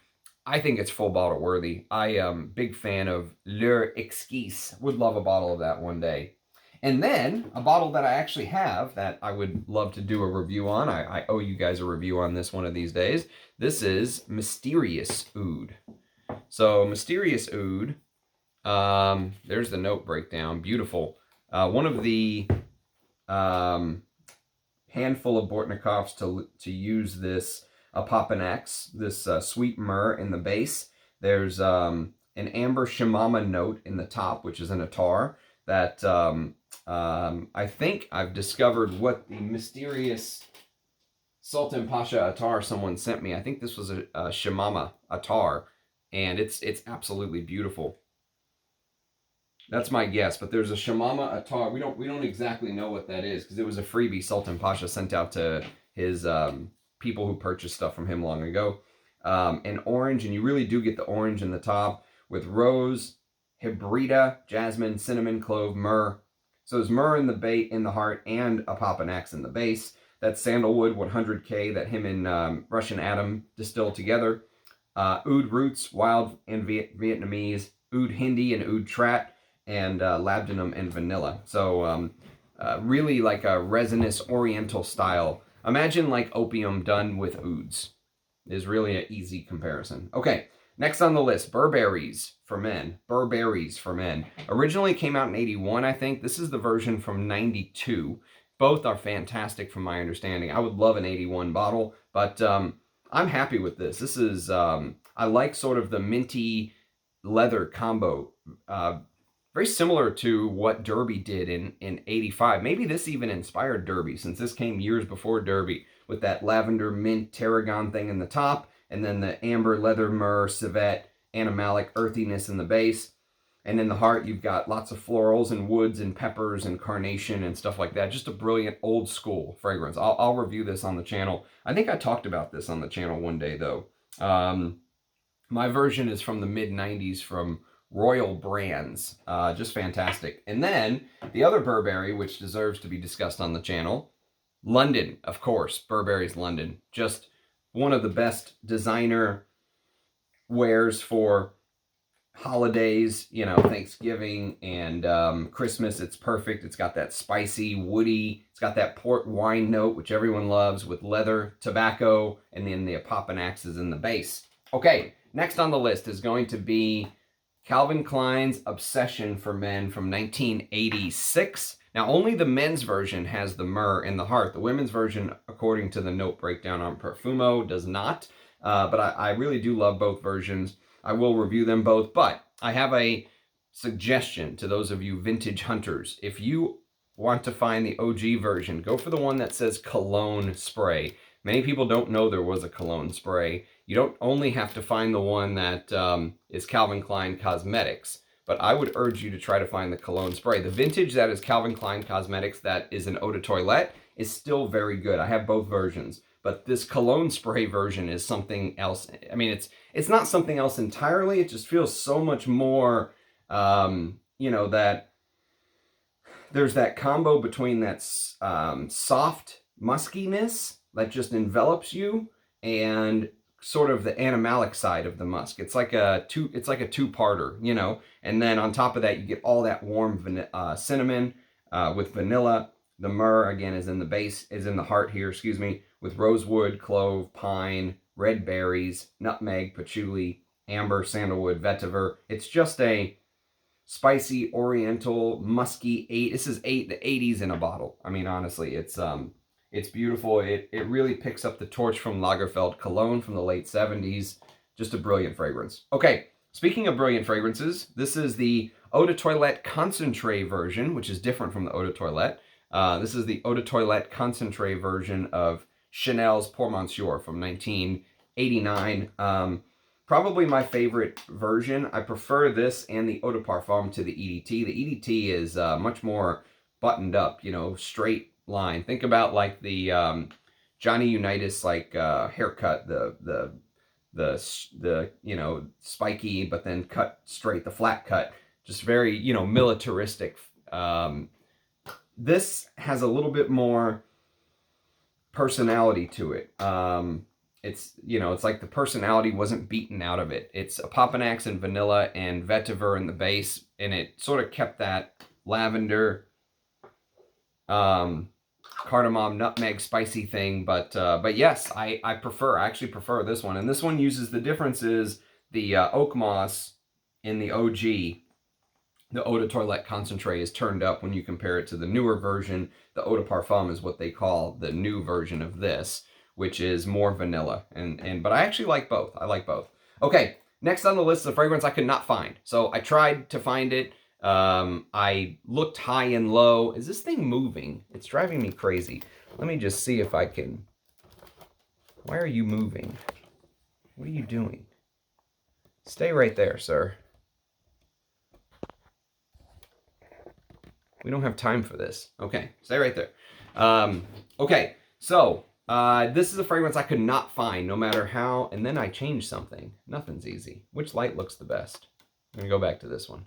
I think it's full bottle worthy. I am big fan of L'Heure Exquise. Would love a bottle of that one day. And then a bottle that I actually have that I would love to do a review on. I owe you guys a review on this one of these days. This is Mysterious Oud. So Mysterious Oud, there's the note breakdown. Beautiful. One of the handful of Bortnikovs to use this Opoponax, this sweet myrrh in the base. There's an amber shimama note in the top, which is an attar that I think I've discovered what the mysterious Sultan Pasha attar someone sent me. I think this was a shimama attar, and it's absolutely beautiful. That's my guess, but there's a shimama attar. We don't exactly know what that is because it was a freebie Sultan Pasha sent out to his people who purchased stuff from him long ago. And orange, and you really do get the orange in the top with rose, hybrida, jasmine, cinnamon, clove, myrrh. So there's myrrh in the heart and Opoponax in the base. That's sandalwood 100K that him and Russian Adam distilled together. Oud roots, wild and Vietnamese, oud hindi and oud trat, and labdanum and vanilla. So really like a resinous oriental style. Imagine like opium done with ouds is really an easy comparison. Okay, next on the list, Burberries for men. Burberries for men. Originally came out in 81, I think. This is the version from 92. Both are fantastic from my understanding. I would love an 81 bottle, but I'm happy with this. This is, I like sort of the minty leather combo. Very similar to what Derby did in 85. Maybe this even inspired Derby, since this came years before Derby, with that lavender mint tarragon thing in the top, and then the amber leather myrrh civet animalic earthiness in the base. And in the heart, you've got lots of florals and woods and peppers and carnation and stuff like that. Just a brilliant old school fragrance. I'll review this on the channel. I think I talked about this on the channel one day, though. My version is from the mid-90s from Royal Brands. Just fantastic. And then the other Burberry, which deserves to be discussed on the channel, London, of course. Burberry's London. Just one of the best designer wears for holidays, you know, Thanksgiving and Christmas. It's perfect. It's got that spicy, woody, it's got that port wine note, which everyone loves, with leather, tobacco, and then the Opoponax is in the base. Okay, next on the list is going to be Calvin Klein's Obsession for Men from 1986. Now, only the men's version has the myrrh in the heart. The women's version, according to the note breakdown on Perfumo, does not. But I really do love both versions. I will review them both, but I have a suggestion to those of you vintage hunters. If you want to find the OG version, go for the one that says cologne spray. Many people don't know there was a cologne spray. You don't only have to find the one that is Calvin Klein Cosmetics, but I would urge you to try to find the cologne spray. The vintage that is Calvin Klein Cosmetics that is an eau de toilette is still very good. I have both versions. But this cologne spray version is something else. I mean, it's not something else entirely. It just feels so much more, you know, that there's that combo between that soft muskiness that just envelops you and sort of the animalic side of the musk. It's like a two-parter, you know. And then on top of that, you get all that warm cinnamon with vanilla. The myrrh, again, is in the base, is in the heart here, excuse me, with rosewood, clove, pine, red berries, nutmeg, patchouli, amber, sandalwood, vetiver. It's just a spicy, oriental, musky this is the 80s in a bottle. I mean, honestly, it's beautiful. It really picks up the torch from Lagerfeld Cologne from the late 70s. Just a brilliant fragrance. Okay, speaking of brilliant fragrances, this is the Eau de Toilette Concentré version, which is different from the Eau de Toilette. This is the Eau de Toilette Concentré version of Chanel's Pour Monsieur from 1989. Probably my favorite version. I prefer this and the Eau de Parfum to the EDT. The EDT is much more buttoned up, you know, straight line. Think about like the Johnny Unitas like haircut, the the you know, spiky, but then cut straight, the flat cut, just very, you know, militaristic. This has a little bit more personality to it. It's, you know, it's like the personality wasn't beaten out of it. It's Opoponax and vanilla and vetiver in the base, and it sort of kept that lavender, cardamom, nutmeg, spicy thing. But yes, I actually prefer this one. And this one uses, the difference is the oak moss in the OG. The eau de toilette concentrate is turned up when you compare it to the newer version. The eau de parfum is what they call the new version of this, which is more vanilla. But I actually like both. I like both. Okay, next on the list is a fragrance I could not find. So I tried to find it. I looked high and low. Is this thing moving? It's driving me crazy. Let me just see if I can. Why are you moving? What are you doing? Stay right there, sir. We don't have time for this. Okay, stay right there. Okay, so this is a fragrance I could not find no matter how, and then I changed something. Nothing's easy. Which light looks the best? I'm gonna go back to this one.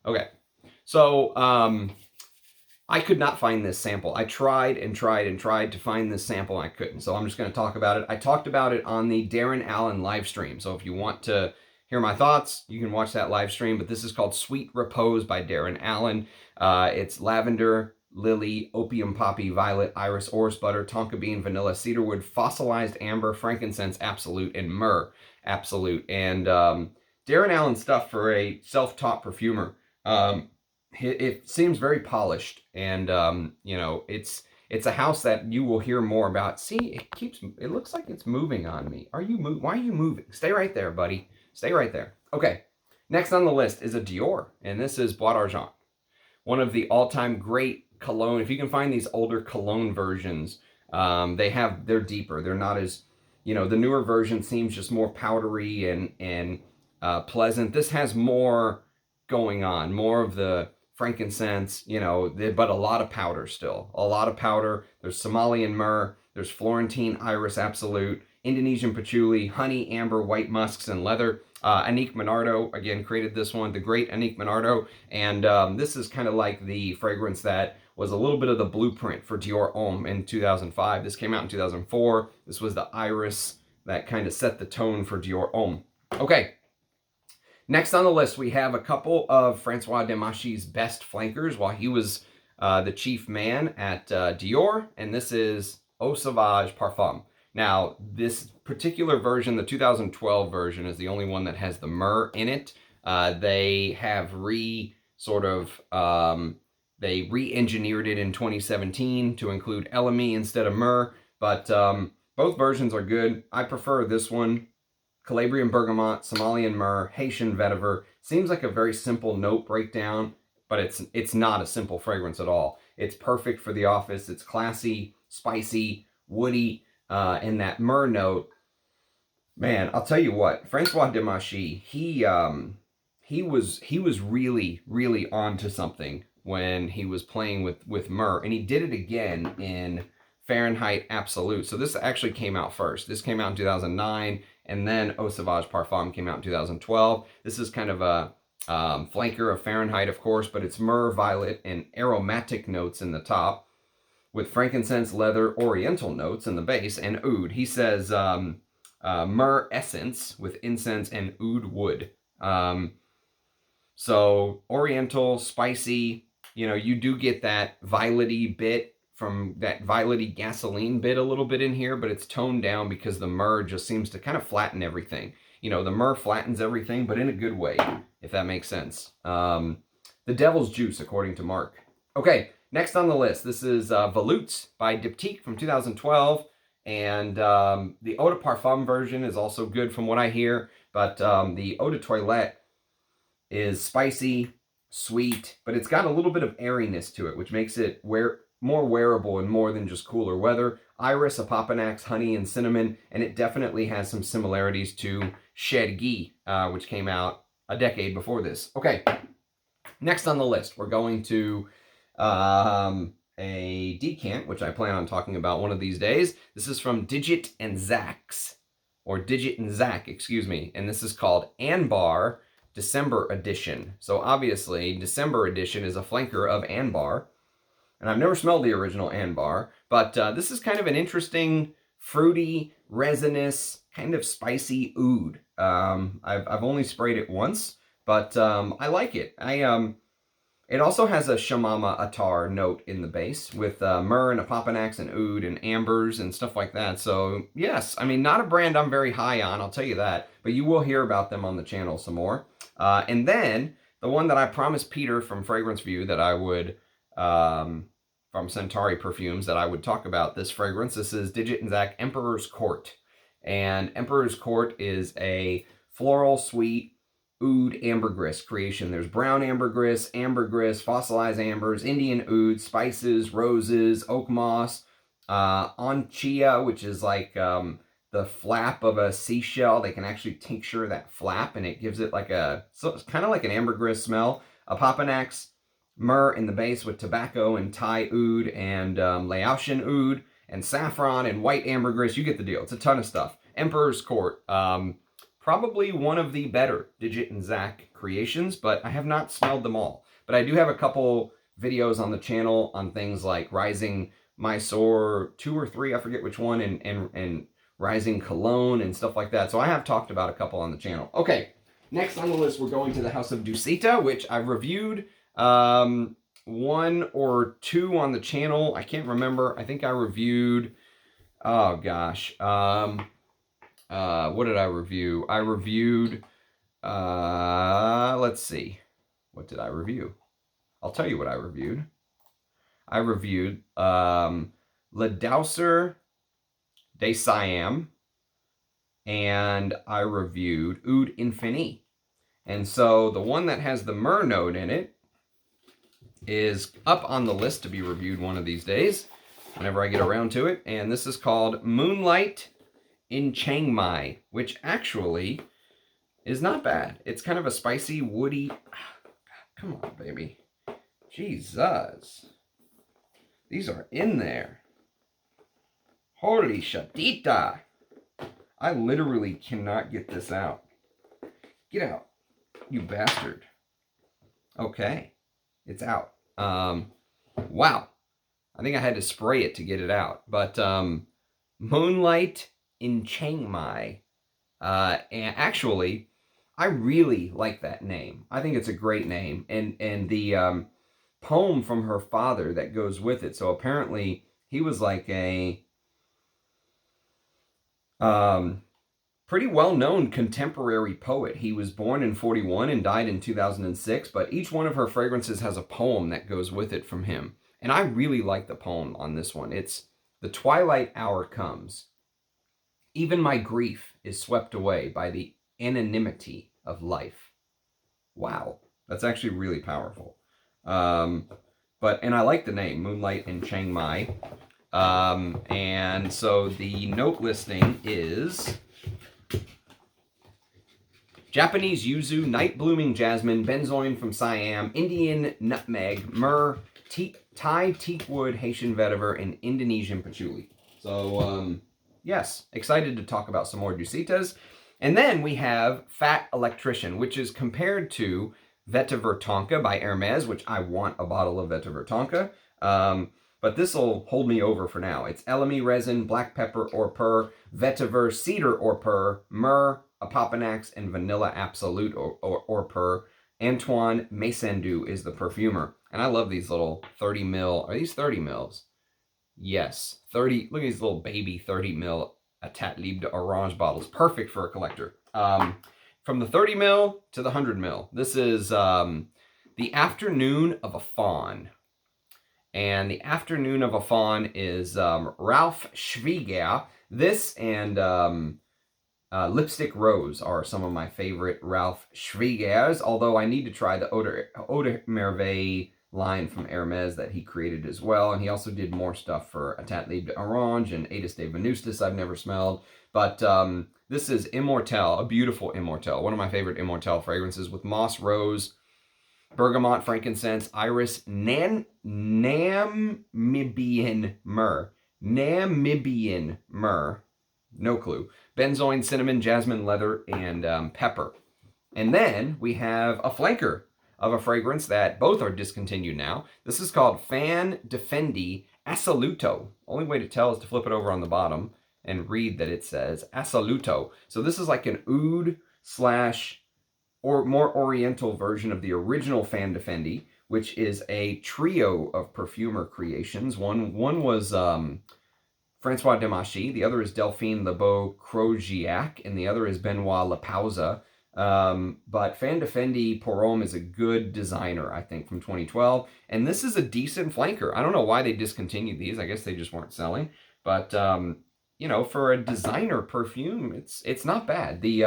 Okay, so I could not find this sample. I tried and tried and tried to find this sample, and I couldn't. So I'm just gonna talk about it. I talked about it on the Darren Allen live stream. So if you want to hear my thoughts, you can watch that live stream, but this is called Sweet Repose by Darren Allen. It's lavender, lily, opium poppy, violet, iris, orris butter, tonka bean, vanilla, cedarwood, fossilized amber, frankincense, absolute, and myrrh, absolute. And Darren Allen stuff for a self-taught perfumer. It seems very polished, and you know, it's a house that you will hear more about. See, it looks like it's moving on me. Why are you moving? Stay right there, buddy. Stay right there. Okay, next on the list is a Dior, and this is Bois d'Argent. One of the all-time great cologne. If you can find these older cologne versions, they're deeper. They're not as, you know, the newer version seems just more powdery and pleasant. This has more going on, more of the frankincense, you know, but a lot of powder still. A lot of powder. There's Somalian myrrh. There's Florentine iris absolute, Indonesian patchouli, honey, amber, white musks, and leather. Annick Minardo, again, created this one, the great Annick Minardo. And this is kind of like the fragrance that was a little bit of the blueprint for Dior Homme in 2005. This came out in 2004. This was the iris that kind of set the tone for Dior Homme. Okay. Next on the list, we have a couple of Francois Demachy's best flankers while he was the chief man at Dior, and this is Eau Sauvage Parfum. Now, this particular version, the 2012 version, is the only one that has the myrrh in it. They have they re-engineered it in 2017 to include elemi instead of myrrh, but both versions are good. I prefer this one. Calabrian bergamot, Somalian myrrh, Haitian vetiver. Seems like a very simple note breakdown, but it's not a simple fragrance at all. It's perfect for the office. It's classy, spicy, woody, and that myrrh note. Man, I'll tell you what, Francois Demachy, he was really, really onto something when he was playing with myrrh, and he did it again in Fahrenheit Absolute. So this actually came out first. This came out in 2009, and then Eau Sauvage Parfum came out in 2012. This is kind of a flanker of Fahrenheit, of course, but it's myrrh, violet, and aromatic notes in the top, with frankincense, leather, oriental notes in the base, and oud. He says myrrh essence with incense and oud wood. So oriental, spicy, you know, you do get that violety bit from that violety gasoline bit a little bit in here, but it's toned down because the myrrh just seems to kind of flatten everything. You know, the myrrh flattens everything, but in a good way, if that makes sense. The devil's juice, according to Mark. Okay, next on the list, this is Volutes by Diptyque from 2012. And the Eau de Parfum version is also good from what I hear, but the Eau de Toilette is spicy, sweet, but it's got a little bit of airiness to it, which makes it more wearable and more than just cooler weather. Iris, Opoponax, honey, and cinnamon, and it definitely has some similarities to Shed Ghee, which came out a decade before this. Okay, next on the list, we're going to a decant, which I plan on talking about one of these days. This is from Didnt and Zach's, or Didnt and Zach, excuse me. And this is called Anbar December Edition. So obviously, December Edition is a flanker of Anbar. And I've never smelled the original Anbar, but this is kind of an interesting, fruity, resinous, kind of spicy oud. I've only sprayed it once, but I like it. It also has a Shamama Attar note in the base with myrrh and Opoponax and oud and ambers and stuff like that. So yes, I mean, not a brand I'm very high on, I'll tell you that, but you will hear about them on the channel some more. And then the one that I promised Peter from Fragrance View that I would, from Centauri Perfumes, that I would talk about this fragrance. This is Didnt and Zach Emperor's Court. And Emperor's Court is a floral, sweet, oud ambergris creation. There's brown ambergris, fossilized ambers, Indian oud, spices, roses, oak moss, onchia, which is like the flap of a seashell. They can actually tincture that flap, and it gives it like so it's kind of like an ambergris smell. Opoponax, myrrh in the base with tobacco and Thai oud and Laotian oud and saffron and white ambergris. You get the deal. It's a ton of stuff. Emperor's Court. Probably one of the better Didnt and Zach creations, but I have not smelled them all. But I do have a couple videos on the channel on things like Rising Mysore 2 or 3, I forget which one, and Rising Cologne and stuff like that. So I have talked about a couple on the channel. Okay, next on the list, we're going to the House of Dusita, which I've reviewed 1 or 2 on the channel. I can't remember. I think I reviewed, oh gosh, what did I review? I reviewed, let's see. What did I review? I'll tell you what I reviewed. I reviewed Le Dowser de Siam, and I reviewed Oud Infini. And so the one that has the myrrh note in it is up on the list to be reviewed one of these days, whenever I get around to it. And this is called Moonlight in Chiang Mai, which actually is not bad. It's kind of a spicy, woody... Come on, baby. Jesus. These are in there. Holy shatita. I literally cannot get this out. Get out, you bastard. Okay. It's out. Wow. I think I had to spray it to get it out. But Moonlight in Chiang Mai. And actually, I really like that name. I think it's a great name. And the poem from her father that goes with it. So apparently, he was like a pretty well-known contemporary poet. He was born in 41 and died in 2006. But each one of her fragrances has a poem that goes with it from him. And I really like the poem on this one. It's "The twilight hour comes. Even my grief is swept away by the anonymity of life." Wow, that's actually really powerful. And I like the name, Moonlight in Chiang Mai. And so the note listing is Japanese yuzu, night blooming jasmine, benzoin from Siam, Indian nutmeg, myrrh, Thai teakwood, Haitian vetiver, and Indonesian patchouli. So, yes, excited to talk about some more Dusitas. And then we have Fat Electrician, which is compared to Vetiver Tonka by Hermes, which I want a bottle of Vetiver Tonka. But this will hold me over for now. It's elemi resin, black pepper or purr, vetiver, cedar or purr, myrrh, Opoponax, and vanilla absolute or purr. Antoine Macendu is the perfumer. And I love these little 30 mil. Are these 30 mils? Yes. 30. Look at these little baby 30 mil Etat Libre Orange bottles. Perfect for a collector. From the 30 mil to the 100 mil. This is The Afternoon of a Fawn. And The Afternoon of a Fawn is Ralph Schwieger. This and Lipstick Rose are some of my favorite Ralph Schwiegers, although I need to try the Eau de Merveille line from Hermes that he created as well. And he also did more stuff for Etat Libre Orange and Atis de Venustus I've never smelled. But this is Immortelle, a beautiful Immortelle. One of my favorite Immortelle fragrances with moss, rose, bergamot, frankincense, iris, Namibian myrrh. Namibian myrrh. No clue. Benzoin, cinnamon, jasmine, leather, and pepper. And then we have a flanker of a fragrance that both are discontinued now. This is called Fan Defendi Assoluto. Only way to tell is to flip it over on the bottom and read that it says Assoluto. So this is like an oud slash or more oriental version of the original Fan Defendi, which is a trio of perfumer creations. One was Francois Demachy, the other is Delphine Lebeau-Croziac, and the other is Benoit Lapauza. But Fan Defendi Pour Homme is a good designer, I think, from 2012. And this is a decent flanker. I don't know why they discontinued these. I guess they just weren't selling. But, you know, for a designer perfume, it's not bad. The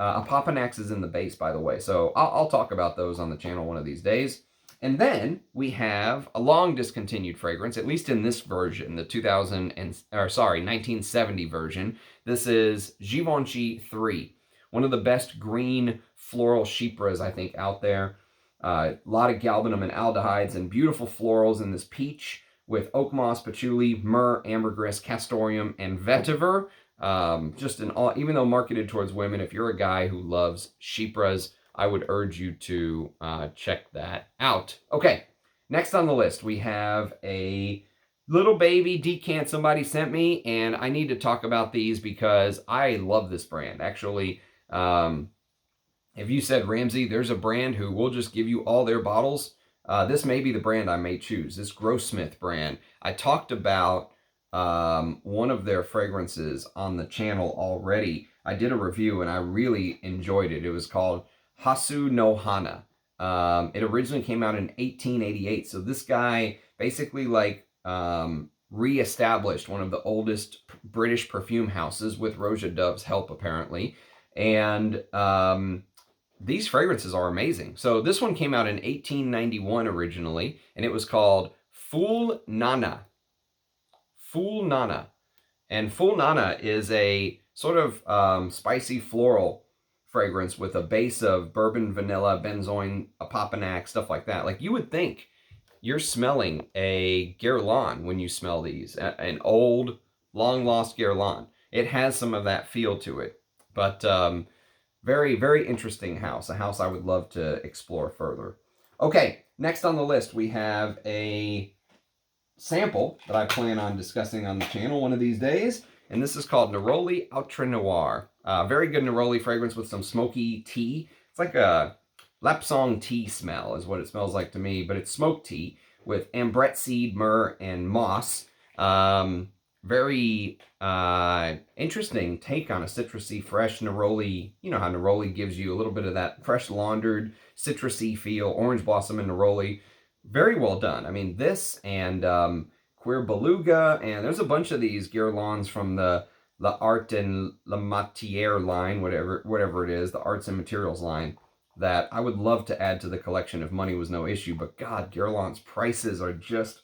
Opoponax is in the base, by the way. So I'll talk about those on the channel one of these days. And then we have a long discontinued fragrance, at least in this version, the 1970 version. This is Givenchy 3. One of the best green floral chypres, I think, out there. A lot of galbanum and aldehydes and beautiful florals in this peach with oak moss, patchouli, myrrh, ambergris, castoreum, and vetiver. Just an all, even though marketed towards women, if you're a guy who loves chypres, I would urge you to check that out. Okay, next on the list, we have a little baby decant somebody sent me, and I need to talk about these because I love this brand. Actually, if you said, Ramsey, there's a brand who will just give you all their bottles, this may be the brand I may choose, this Grossmith brand. I talked about one of their fragrances on the channel already. I did a review, and I really enjoyed it. It was called Hasu no Hana. It originally came out in 1888. So this guy basically like re-established one of the oldest British perfume houses with Roja Dove's help, apparently. And these fragrances are amazing. So this one came out in 1891 originally, and it was called Fool Nana. Fool Nana. And Fool Nana is a sort of spicy floral fragrance with a base of bourbon, vanilla, benzoin, Opoponax, stuff like that. Like, you would think you're smelling a Guerlain when you smell these, an old, long-lost Guerlain. It has some of that feel to it, but very, very interesting house, a house I would love to explore further. Okay, next on the list, we have a sample that I plan on discussing on the channel one of these days, and this is called Neroli Ultra Noir. Very good Neroli fragrance with some smoky tea. It's like a Lapsang tea smell is what it smells like to me, but it's smoked tea with ambrette seed, myrrh, and moss. Very interesting take on a citrusy, fresh Neroli. You know how Neroli gives you a little bit of that fresh laundered, citrusy feel, orange blossom and Neroli. Very well done. I mean, this and Queer Beluga, and there's a bunch of these Guerlains from the L'Art and La Matière line, whatever it is, the Arts and Materials line, that I would love to add to the collection if money was no issue. But God, Guerlain's prices are just,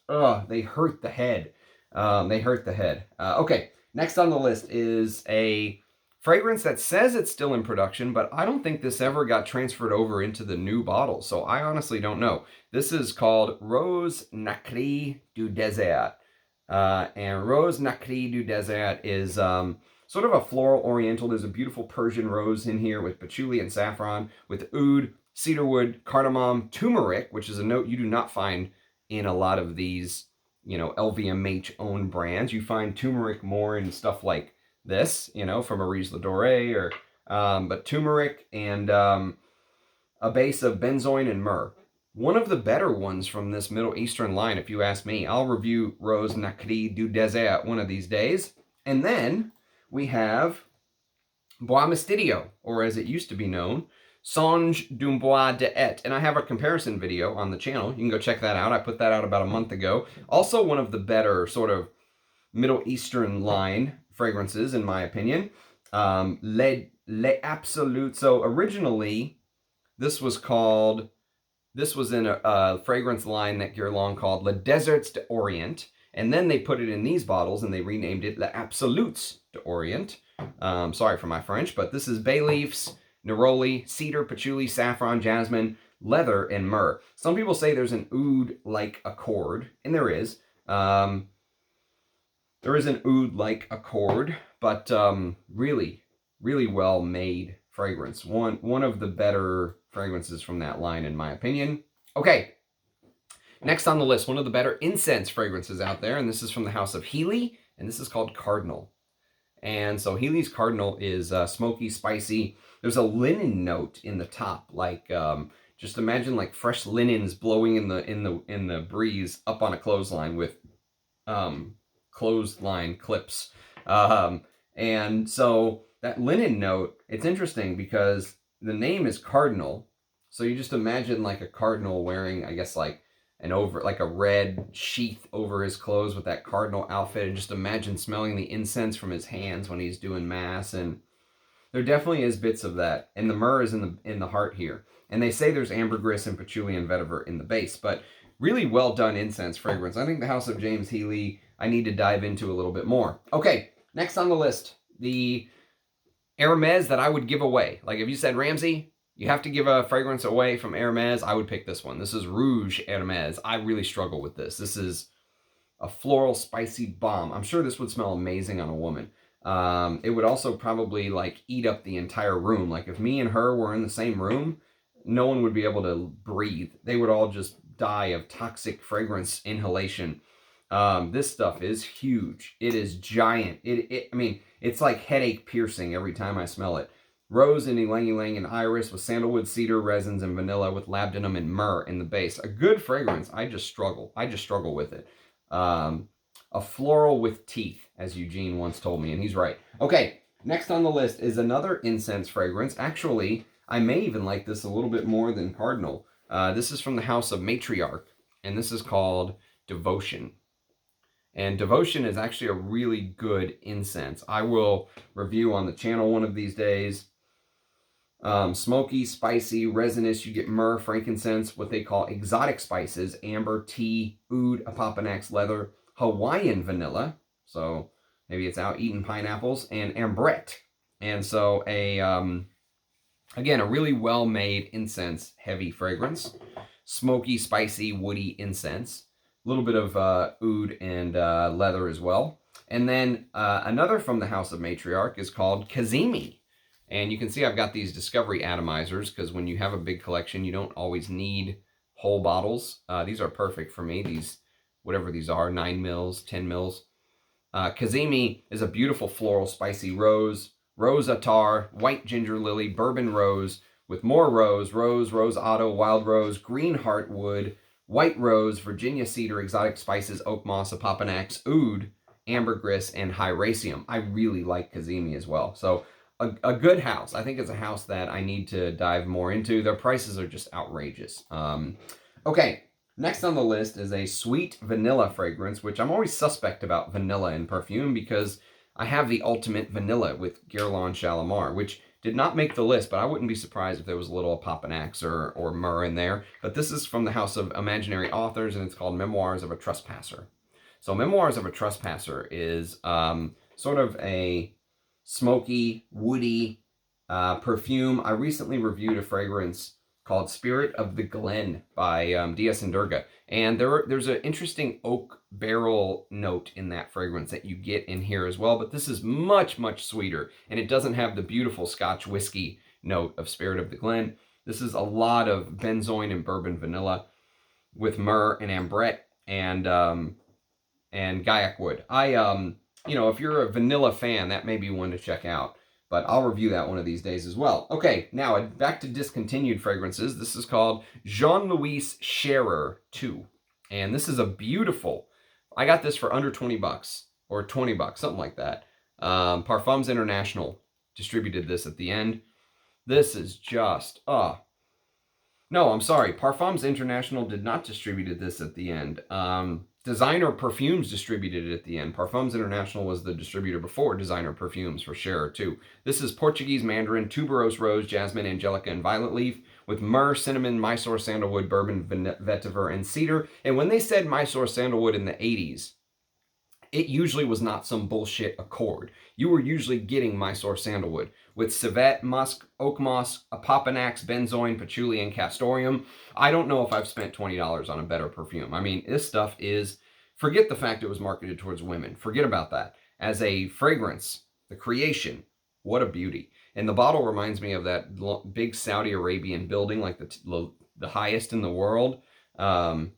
they hurt the head. They hurt the head. Okay, next on the list is a fragrance that says it's still in production, but I don't think this ever got transferred over into the new bottle, so I honestly don't know. This is called Rose Nacrée du Désert. And Rose Nacrée du Désert is sort of a floral oriental. There's a beautiful Persian rose in here with patchouli and saffron, with oud, cedarwood, cardamom, turmeric, which is a note you do not find in a lot of these, you know, LVMH-owned brands. You find turmeric more in stuff like this, you know, from Maryse Ladoré, or but turmeric and a base of benzoin and myrrh. One of the better ones from this Middle Eastern line, if you ask me. I'll review Rose Nacrée du Désert one of these days. And then we have Bois Mystérieux, or as it used to be known, Songe d'un Bois d'Et. And I have a comparison video on the channel. You can go check that out. I put that out about a month ago. Also one of the better sort of Middle Eastern line fragrances, in my opinion. Les Absolutes. So originally, this was in a fragrance line that Guerlain called Le Deserts d'Orient. And then they put it in these bottles and they renamed it Les Absolutes d'Orient. Sorry for my French, but this is bay leaves, neroli, cedar, patchouli, saffron, jasmine, leather, and myrrh. Some people say there's an oud-like accord, and there is. There is an oud-like accord, but really, really well made fragrance. One of the better fragrances from that line, in my opinion. Okay, next on the list, one of the better incense fragrances out there, and this is from the house of Healy, and this is called Cardinal. And so Healy's Cardinal is smoky, spicy. There's a linen note in the top, like just imagine like fresh linens blowing in the breeze up on a clothesline with clothesline clips. And so that linen note, it's interesting because the name is Cardinal. So you just imagine like a cardinal wearing, I guess, like a red sheath over his clothes with that cardinal outfit, and just imagine smelling the incense from his hands when he's doing mass. And there definitely is bits of that. And the myrrh is in the heart here. And they say there's ambergris and patchouli and vetiver in the base, but really well done incense fragrance. I think the house of James Healy, I need to dive into a little bit more. Okay, next on the list, the Hermes that I would give away. Like if you said, Ramsey, you have to give a fragrance away from Hermes, I would pick this one. This is Rouge Hermes. I really struggle with this. This is a floral, spicy bomb. I'm sure this would smell amazing on a woman. It would also probably like eat up the entire room. Like if me and her were in the same room, no one would be able to breathe. They would all just die of toxic fragrance inhalation. This stuff is huge. It is giant. I mean, it's like headache piercing every time I smell it. Rose and ylang ylang and iris with sandalwood, cedar, resins, and vanilla with labdanum and myrrh in the base. A good fragrance. I just struggle with it. A floral with teeth, as Eugene once told me, and he's right. Okay, next on the list is another incense fragrance. Actually, I may even like this a little bit more than Cardinal. This is from the house of Matriarch, and this is called Devotion. And Devotion is actually a really good incense. I will review on the channel one of these days. Smoky, spicy, resinous. You get myrrh, frankincense, what they call exotic spices, amber, tea, oud, Opoponax, leather, Hawaiian vanilla. So maybe it's out eating pineapples, and ambrette. And so again, a really well-made incense, heavy fragrance. Smoky, spicy, woody incense. A little bit of oud and leather as well. And then another from the house of Matriarch is called Cazimi. And you can see I've got these discovery atomizers because when you have a big collection, you don't always need whole bottles. These are perfect for me. These, whatever these are, 9 mils, 10 mils. Cazimi is a beautiful floral spicy rose, rose attar, white ginger lily, bourbon rose with more rose, rose otto, wild rose, green heartwood, white rose, Virginia cedar, exotic spices, oak moss, Opoponax, oud, ambergris, and hyraceum. I really like Cazimi as well. So a good house. I think it's a house that I need to dive more into. Their prices are just outrageous. Okay, next on the list is a sweet vanilla fragrance, which I'm always suspect about vanilla in perfume because I have the ultimate vanilla with Guerlain Shalimar, which did not make the list, but I wouldn't be surprised if there was a little Opoponax or myrrh in there. But this is from the house of Imaginary Authors, and it's called Memoirs of a Trespasser. So Memoirs of a Trespasser is sort of a smoky, woody perfume. I recently reviewed a fragrance called Spirit of the Glen by D.S. and Durga. And there's an interesting oak barrel note in that fragrance that you get in here as well. But this is much, much sweeter. And it doesn't have the beautiful Scotch whiskey note of Spirit of the Glen. This is a lot of benzoin and bourbon vanilla with myrrh and ambrette and gaiac wood. You know, if you're a vanilla fan, that may be one to check out. But I'll review that one of these days as well. Okay, now back to discontinued fragrances. This is called Jean-Louis Scherer 2. And this is a beautiful, I got this for under 20 bucks or 20 bucks, something like that. Parfums International distributed this at the end. This is just, no, I'm sorry. Parfums International did not distribute this at the end. Designer Perfumes distributed it at the end. Parfums International was the distributor before Designer Perfumes for Scherer 2. This is Portuguese Mandarin, Tuberose Rose, Jasmine, Angelica, and Violet Leaf with myrrh, cinnamon, Mysore Sandalwood, Bourbon, Vetiver, and Cedar. And when they said Mysore Sandalwood in the 80s, it usually was not some bullshit accord. You were usually getting Mysore sandalwood with civet, musk, oak moss, Opoponax, benzoin, patchouli, and castoreum. I don't know if I've spent $20 on a better perfume. I mean, this stuff is, forget the fact it was marketed towards women. Forget about that. As a fragrance, the creation, what a beauty. And the bottle reminds me of that big Saudi Arabian building, like the highest in the world. Love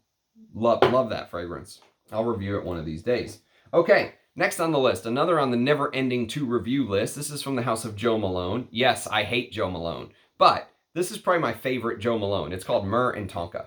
that fragrance. I'll review it one of these days. Okay, next on the list, another on the never-ending to review list. This is from the house of Joe Malone. Yes, I hate Joe Malone, but this is probably my favorite Joe Malone. It's called Myrrh and Tonka,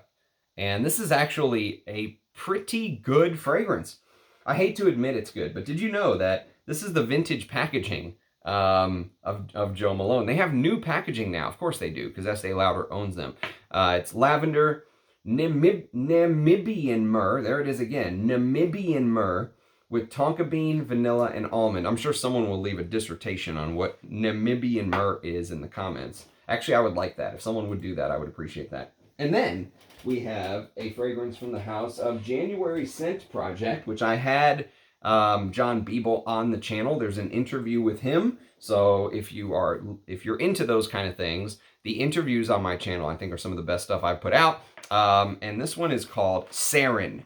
and this is actually a pretty good fragrance. I hate to admit it's good, but did you know that this is the vintage packaging of Joe Malone? They have new packaging now. Of course they do, because Estee Lauder owns them. It's lavender, Namibian myrrh. There it is again. Namibian myrrh with tonka bean, vanilla, and almond. I'm sure someone will leave a dissertation on what Namibian myrrh is in the comments. Actually, I would like that. If someone would do that, I would appreciate that. And then we have a fragrance from the house of January Scent Project, which I had John Beeble on the channel. There's an interview with him. So if you're into those kind of things, the interviews on my channel, I think, are some of the best stuff I've put out. And this one is called Sarin.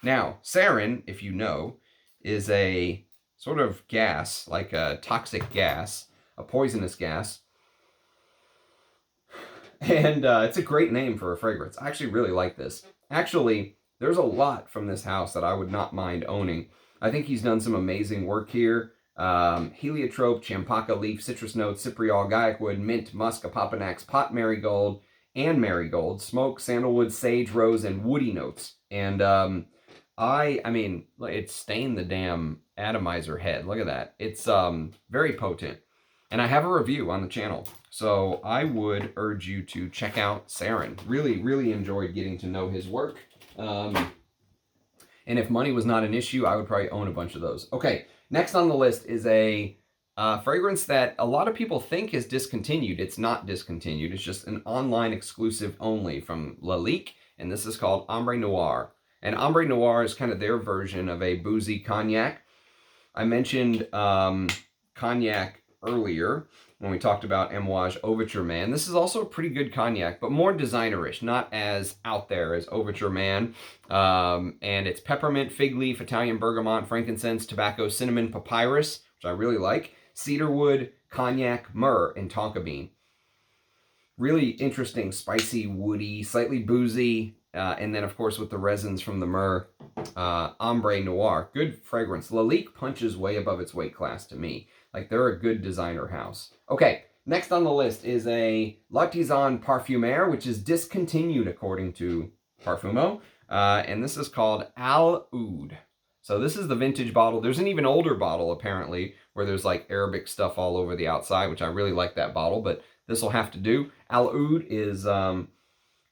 Now, sarin, if you know, is a sort of gas, like a toxic gas, a poisonous gas. And it's a great name for a fragrance. I actually really like this. Actually, there's a lot from this house that I would not mind owning. I think he's done some amazing work here. Heliotrope, champaca leaf, citrus notes, cypriol, gaiac mint, musk, Opoponax, pot marigold, and marigold, smoke, sandalwood, sage, rose, and woody notes. And I mean, it stained the damn atomizer head. Look at that. It's very potent. And I have a review on the channel. So I would urge you to check out Sarin. Really, really enjoyed getting to know his work. And if money was not an issue, I would probably own a bunch of those. Okay, next on the list is a fragrance that a lot of people think is discontinued. It's not discontinued. It's just an online exclusive only from Lalique. And this is called Ambre Noir. And Ambre Noir is kind of their version of a boozy cognac. I mentioned cognac earlier when we talked about Amouage Overture Man. This is also a pretty good cognac, but more designerish, not as out there as Overture Man. And it's peppermint, fig leaf, Italian bergamot, frankincense, tobacco, cinnamon, papyrus, which I really like, cedarwood, cognac, myrrh, and tonka bean. Really interesting, spicy, woody, slightly boozy, and then, of course, with the resins from the myrrh, Ambre Noir. Good fragrance. Lalique punches way above its weight class to me. Like, they're a good designer house. Okay, next on the list is a L'Artisan Parfumeur, which is discontinued according to Parfumo. And this is called Al Oud. So this is the vintage bottle. There's an even older bottle, apparently, where there's like Arabic stuff all over the outside, which I really like that bottle, but this will have to do. Al Oud is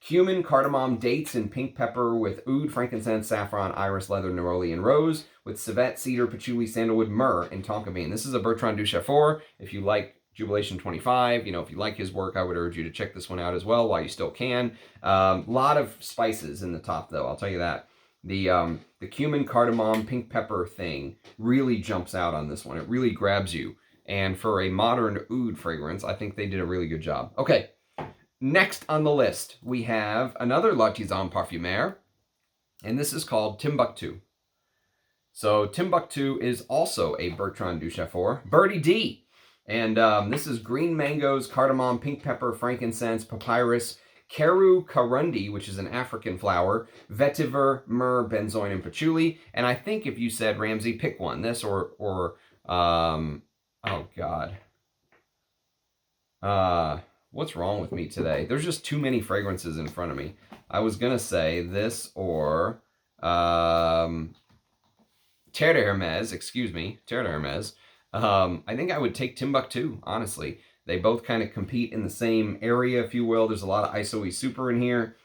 cumin, cardamom, dates, and pink pepper with oud, frankincense, saffron, iris, leather, neroli, and rose, with civet, cedar, patchouli, sandalwood, myrrh, and tonka bean. This is a Bertrand Duchefort. If you like Jubilation 25, if you like his work, I would urge you to check this one out as well while you still can. Lot of spices in the top, though, I'll tell you that. The cumin, cardamom, pink pepper thing really jumps out on this one. It really grabs you. And for a modern oud fragrance, I think they did a really good job. Okay. Next on the list, we have another L'Artisan Parfumeur, and this is called Timbuktu. So Timbuktu is also a Bertrand Duchefort, Birdie D. And this is green mangoes, cardamom, pink pepper, frankincense, papyrus, Keru Karundi, which is an African flower, vetiver, myrrh, benzoin, and patchouli. And I think if you said, Ramsey, pick one, this or oh God. What's wrong with me today? There's just too many fragrances in front of me. I was going to say this or Terre de Hermes, excuse me, Terre de Hermes. I think I would take Timbuktu, honestly. They both kind of compete in the same area, if you will. There's a lot of ISOE super in here.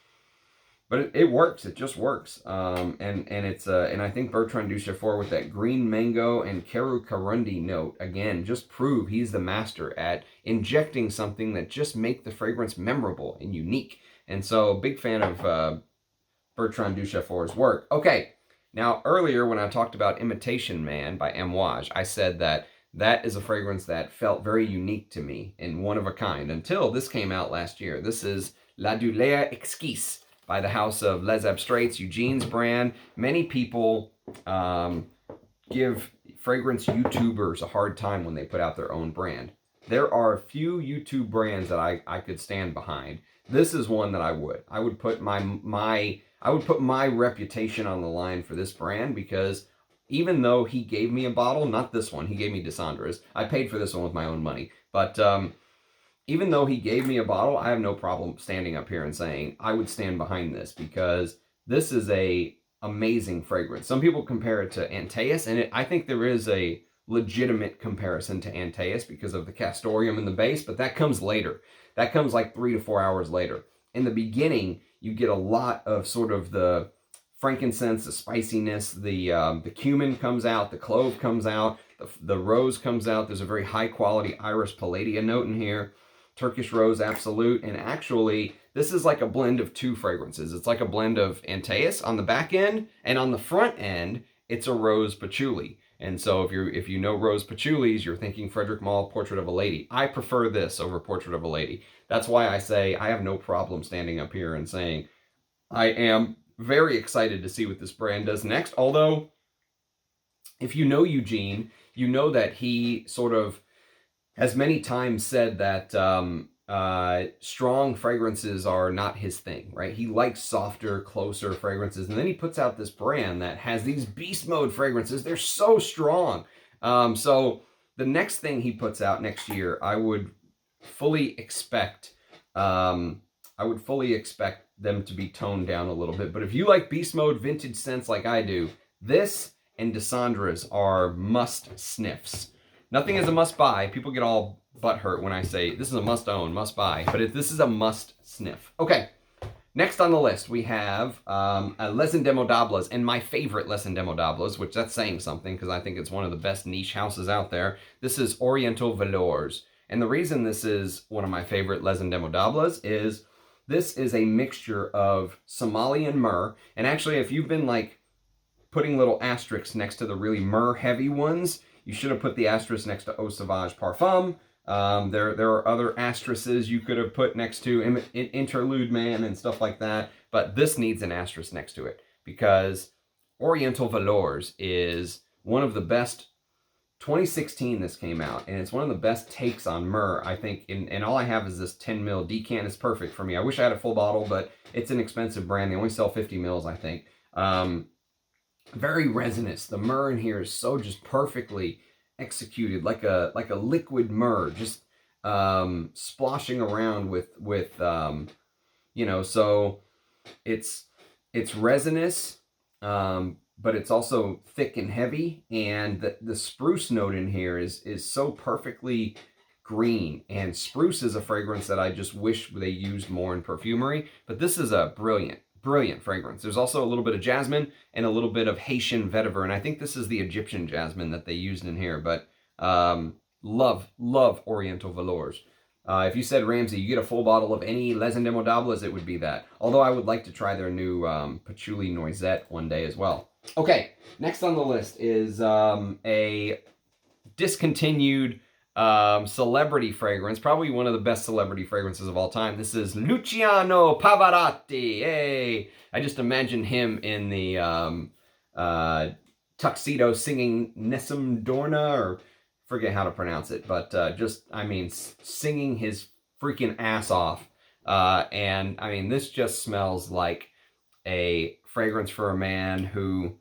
But it works. It just works. And I think Bertrand Duchefort with that green mango and Keru Karundi note, again, just prove he's the master at injecting something that just make the fragrance memorable and unique. And so, big fan of Bertrand Duchefort's work. Okay, Now, earlier when I talked about Imitation Man by Amouage, I said that that is a fragrance that felt very unique to me and one of a kind until this came out last year. This is La Douleur Exquise by the house of Les Abstraits, Eugene's brand. Many people give fragrance YouTubers a hard time when they put out their own brand. There are a few YouTube brands that I could stand behind. This is one that I would. I would put my reputation on the line for this brand, because even though he gave me a bottle, not this one, he gave me Dessandra's. I paid for this one with my own money. But even though he gave me a bottle, I have no problem standing up here and saying I would stand behind this, because this is a amazing fragrance. Some people compare it to Antaeus, and I think there is a legitimate comparison to Antaeus because of the castoreum in the base, but that comes later. That comes like 3 to 4 hours later. In the beginning, you get a lot of sort of the frankincense, the spiciness, the cumin comes out, the clove comes out, the rose comes out. There's a very high quality Iris Palladia note in here. Turkish Rose Absolute, and actually this is like a blend of two fragrances. It's like a blend of Antaeus on the back end, and on the front end it's a Rose Patchouli. And so if you know Rose Patchoulis, you're thinking Frederick Malle Portrait of a Lady. I prefer this over Portrait of a Lady. That's why I say I have no problem standing up here and saying I am very excited to see what this brand does next. Although, if you know Eugene, you know that he sort of has many times said that strong fragrances are not his thing, right? He likes softer, closer fragrances. And then he puts out this brand that has these beast mode fragrances. They're so strong. So the next thing he puts out next year, I would fully expect them to be toned down a little bit. But if you like beast mode vintage scents like I do, this and Dessandra's are must sniffs. Nothing is a must buy. People get all butthurt when I say this is a must own, must buy, but this is a must sniff. Okay, next on the list we have Les Indemodables, and my favorite Les Indemodables, which that's saying something because I think it's one of the best niche houses out there. This is Oriental Velours, and the reason this is one of my favorite Les Indemodables is this is a mixture of Somalian myrrh, and actually if you've been like putting little asterisks next to the really myrrh heavy ones, you should have put the asterisk next to Eau Sauvage Parfum. There are other asterisks you could have put next to Interlude Man and stuff like that, but this needs an asterisk next to it because Oriental Velours is one of the best. 2016 this came out, and it's one of the best takes on myrrh, I think, and all I have is this 10 mil decant. Is perfect for me. I wish I had a full bottle, but it's an expensive brand. They only sell 50 mils, I think. Very resinous. The myrrh in here is so just perfectly executed, like a liquid myrrh, just splashing around with so it's resinous, but it's also thick and heavy, and the spruce note in here is so perfectly green, and spruce is a fragrance that I just wish they used more in perfumery, but this is a brilliant fragrance. There's also a little bit of jasmine and a little bit of Haitian vetiver, and I think this is the Egyptian jasmine that they used in here, but love Oriental Velours. If you said, Ramsey, you get a full bottle of any Les Indemodables, it would be that. Although I would like to try their new Patchouli Noisette one day as well. Okay, next on the list is a discontinued celebrity fragrance, probably one of the best celebrity fragrances of all time. This is Luciano Pavarotti. Hey, I just imagine him in the tuxedo singing Nessun Dorna, or forget how to pronounce it, but singing his freaking ass off. And I mean, this just smells like a fragrance for a man who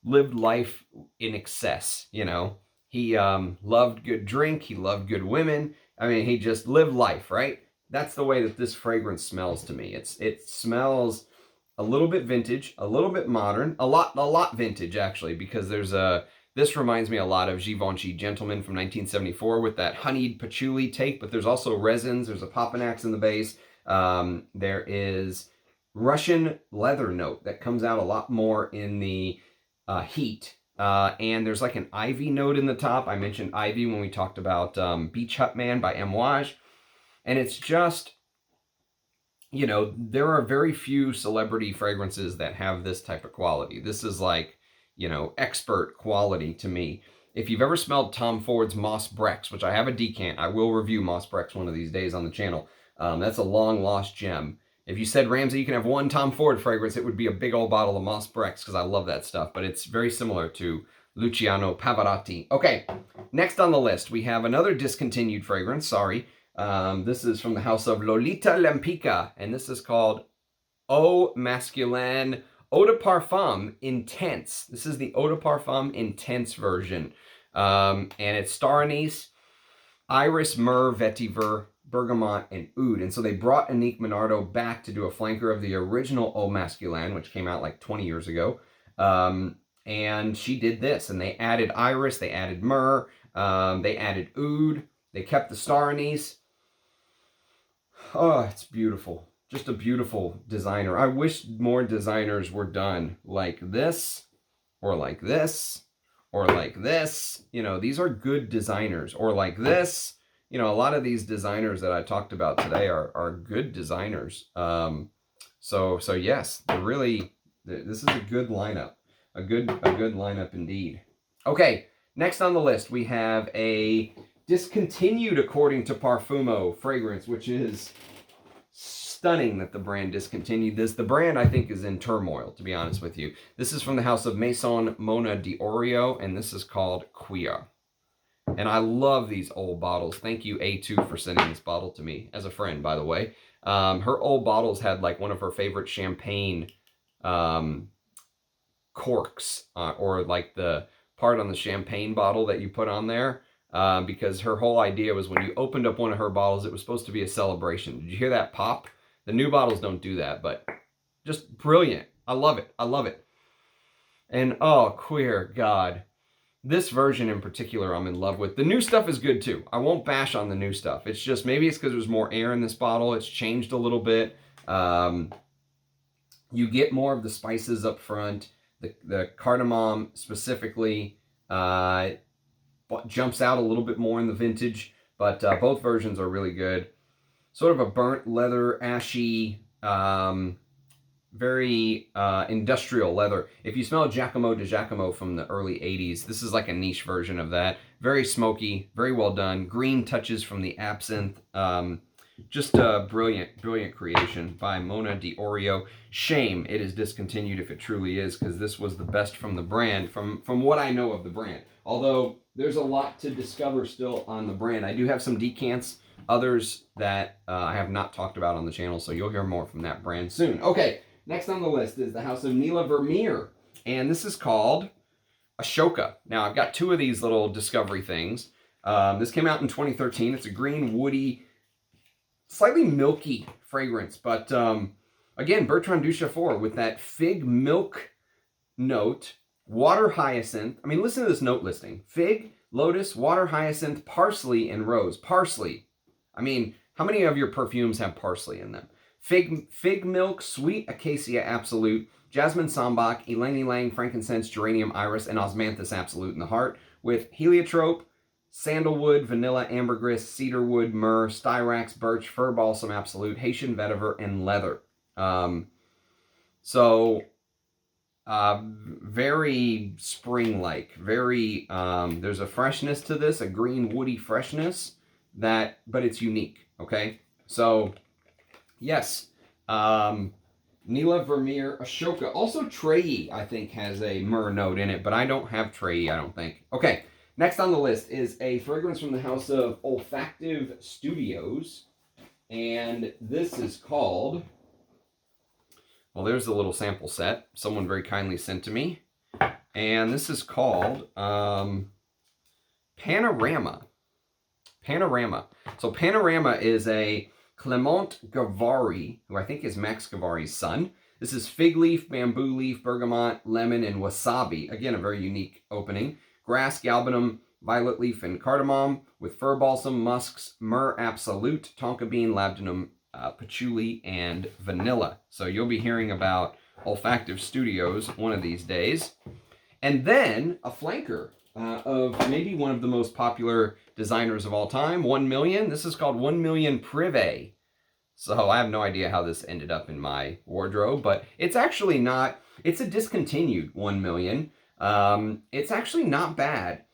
lived life in excess, you know. He loved good drink. He loved good women. I mean, he just lived life, right? That's the way that this fragrance smells to me. It smells a little bit vintage, a little bit modern, a lot vintage actually, because this reminds me a lot of Givenchy Gentleman from 1974 with that honeyed patchouli take, but there's also resins. There's a Opoponax in the base. There is Russian leather note that comes out a lot more in the heat. And there's like an ivy note in the top. I mentioned ivy when we talked about Beach Hut Man by Amouage. And it's just, you know, there are very few celebrity fragrances that have this type of quality. This is like, you know, expert quality to me. If you've ever smelled Tom Ford's Moss Brex, which I have a decant, I will review Moss Brex one of these days on the channel. That's a long lost gem. If you said, Ramsey, you can have one Tom Ford fragrance, it would be a big old bottle of Moss Brex, because I love that stuff. But it's very similar to Luciano Pavarotti. Okay, next on the list, we have another discontinued fragrance, sorry. This is from the house of Lolita Lempica, and this is called Eau Masculine Eau de Parfum Intense. This is the Eau de Parfum Intense version. And it's star anise, iris, myrrh, vetiver, bergamot, and oud. And so they brought Anique Minardo back to do a flanker of the original Eau Masculine, which came out like 20 years ago. And she did this, and they added iris, they added myrrh, they added oud, they kept the star anise. Oh, it's beautiful. Just a beautiful designer. I wish more designers were done like this, or like this, or like this. You know, these are good designers. Or like this. You know, a lot of these designers that I talked about today are good designers. So yes, this is a good lineup. A good lineup indeed. Okay, next on the list we have a discontinued according to Parfumo fragrance, which is stunning that the brand discontinued this. The brand, I think, is in turmoil, to be honest with you. This is from the house of Maison Mona d'Orio, and this is called Quia. And I love these old bottles. Thank you, A2, for sending this bottle to me, as a friend, by the way. Her old bottles had like one of her favorite champagne corks, or like the part on the champagne bottle that you put on there. Because her whole idea was when you opened up one of her bottles, it was supposed to be a celebration. Did you hear that pop? The new bottles don't do that, but just brilliant. I love it. I love it. And oh, Queer, God. This version in particular I'm in love with. The new stuff is good too. I won't bash on the new stuff. It's just, maybe it's because there's more air in this bottle. It's changed a little bit. You get more of the spices up front. The cardamom specifically jumps out a little bit more in the vintage, but both versions are really good. Sort of a burnt leather, ashy, very industrial leather. If you smell Giacomo di Giacomo from the early 80s, this is like a niche version of that. Very smoky, very well done. Green touches from the absinthe. Just a brilliant, brilliant creation by Mona d'Orio. Shame it is discontinued if it truly is, because this was the best from the brand, from what I know of the brand. Although there's a lot to discover still on the brand. I do have some decants, others that I have not talked about on the channel, so you'll hear more from that brand soon. Okay, next on the list is the house of Nila Vermeer, and this is called Ashoka. Now, I've got two of these little discovery things. This came out in 2013. It's a green, woody, slightly milky fragrance, but again, Bertrand Duchaufour with that fig milk note, water hyacinth. I mean, listen to this note listing. Fig, lotus, water hyacinth, parsley, and rose. Parsley. I mean, how many of your perfumes have parsley in them? Fig milk, sweet acacia absolute, jasmine sambac, ylang ylang, frankincense, geranium iris, and osmanthus absolute in the heart, with heliotrope, sandalwood, vanilla, ambergris, cedarwood, myrrh, styrax, birch, fir balsam absolute, Haitian vetiver, and leather. Very spring-like. Very, there's a freshness to this, a green woody freshness, but it's unique, okay? So, yes, Nila Vermeer Ashoka. Also, Treillis, I think, has a myrrh note in it, but I don't have Treillis, I don't think. Okay, next on the list is a fragrance from the house of Olfactive Studios, and this is called... Well, there's the little sample set someone very kindly sent to me. And this is called Panorama. Panorama. So Panorama is a Clement Gavari, who I think is Max Gavari's son. This is fig leaf, bamboo leaf, bergamot, lemon, and wasabi. Again, a very unique opening. Grass, galbanum, violet leaf, and cardamom, with fir balsam, musks, myrrh absolute, tonka bean, labdanum, patchouli, and vanilla. So you'll be hearing about Olfactive Studios one of these days. And then a flanker of maybe one of the most popular designers of all time, 1 Million. This is called 1 Million Privé. So I have no idea how this ended up in my wardrobe, but it's actually not, it's a discontinued 1 million. It's actually not bad.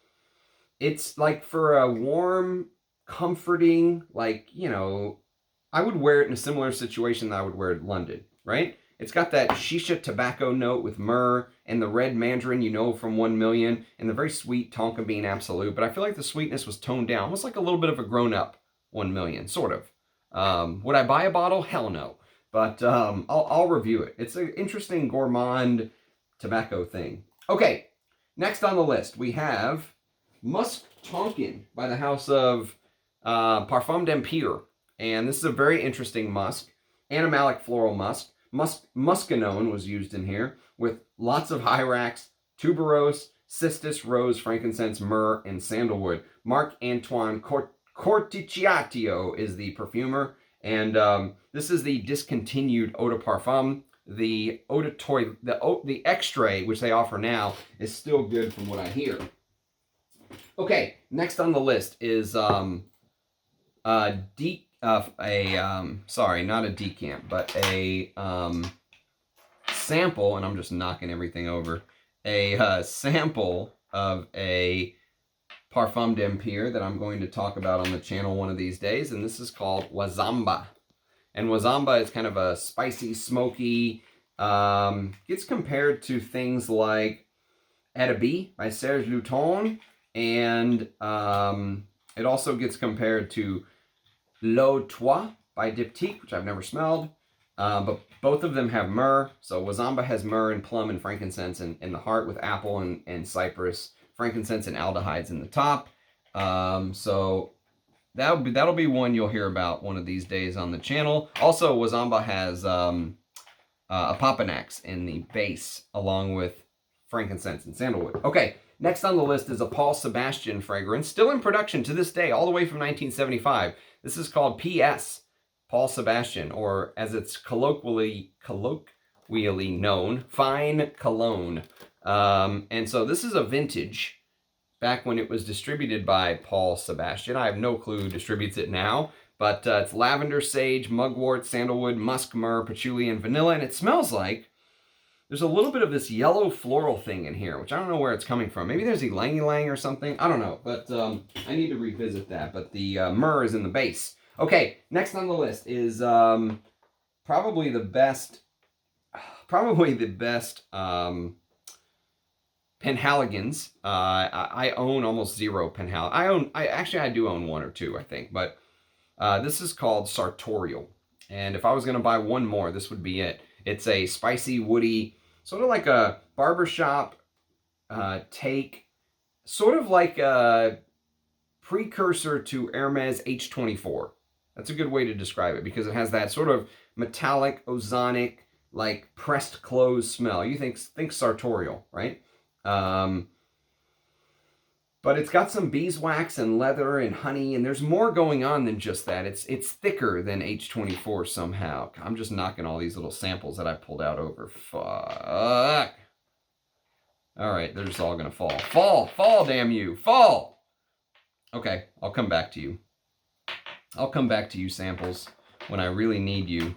It's like for a warm, comforting, like, you know, I would wear it in a similar situation that I would wear it in London, right? It's got that shisha tobacco note with myrrh and the red mandarin you know from 1 million and the very sweet tonka bean absolute, but I feel like the sweetness was toned down, almost like a little bit of a grown-up 1 million, sort of. Would I buy a bottle? Hell no. But I'll review it. It's an interesting gourmand tobacco thing. Okay, next on the list we have Musk Tonkin by the house of Parfum d'Empire. And this is a very interesting musk. Animalic floral musk. Muscanone was used in here with lots of hyrax, tuberose, cistus, rose, frankincense, myrrh, and sandalwood. Marc Antoine Corticciatio is the perfumer. And this is the discontinued eau de parfum. The the extrait, which they offer now, is still good from what I hear. Okay, next on the list is sorry, not a decant, but a sample, and I'm just knocking everything over. A sample of a Parfum d'Empire that I'm going to talk about on the channel one of these days, and this is called Wazamba. And Wazamba is kind of a spicy, smoky, gets compared to things like Etabie by Serge Luton, and it also gets compared to L'Eau Toi by Diptyque, which I've never smelled, but both of them have myrrh. So Wazamba has myrrh and plum and frankincense in the heart, with apple and cypress, frankincense and aldehydes in the top. So that'll be one you'll hear about one of these days on the channel. Also, Wazamba has Opoponax in the base, along with frankincense and sandalwood. Okay, next on the list is a Paul Sebastian fragrance, still in production to this day, all the way from 1975. This is called PS, Paul Sebastian, or as it's colloquially known, Fine Cologne. And so this is a vintage, back when it was distributed by Paul Sebastian. I have no clue who distributes it now, but it's lavender, sage, mugwort, sandalwood, musk, myrrh, patchouli, and vanilla, and it smells like there's a little bit of this yellow floral thing in here, which I don't know where it's coming from. Maybe there's ylang ylang or something. I don't know, but I need to revisit that. But the myrrh is in the base. Okay, next on the list is probably the best Penhaligons. I own almost zero Penhaligons. I do own one or two, I think, but this is called Sartorial. And if I was going to buy one more, this would be it. It's a spicy, woody, sort of like a barbershop take, sort of like a precursor to Hermes H24. That's a good way to describe it, because it has that sort of metallic, ozonic, like pressed clothes smell. You think sartorial, right? But it's got some beeswax and leather and honey, and there's more going on than just that. It's thicker than H24 somehow. I'm just knocking all these little samples that I pulled out over. Fuck. All right, they're just all gonna fall. Fall, damn you, fall. Okay, I'll come back to you. I'll come back to you, samples, when I really need you.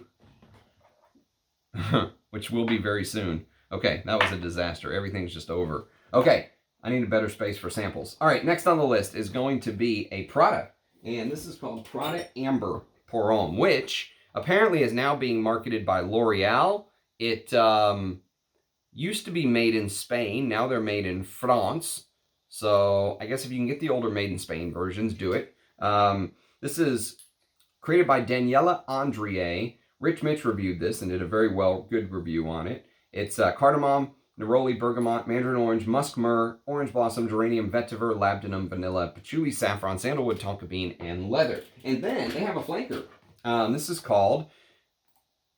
Which will be very soon. Okay, that was a disaster. Everything's just over. Okay, I need a better space for samples. All right, next on the list is going to be a Prada. And this is called Prada Amber Pour Homme, which apparently is now being marketed by L'Oreal. It used to be made in Spain. Now they're made in France. So I guess if you can get the older made in Spain versions, do it. This is created by Daniela Andrier. Rich Mitch reviewed this and did a very good review on it. It's cardamom, neroli, bergamot, mandarin orange, musk myrrh, orange blossom, geranium, vetiver, labdanum, vanilla, patchouli, saffron, sandalwood, tonka bean, and leather. And then they have a flanker. This is called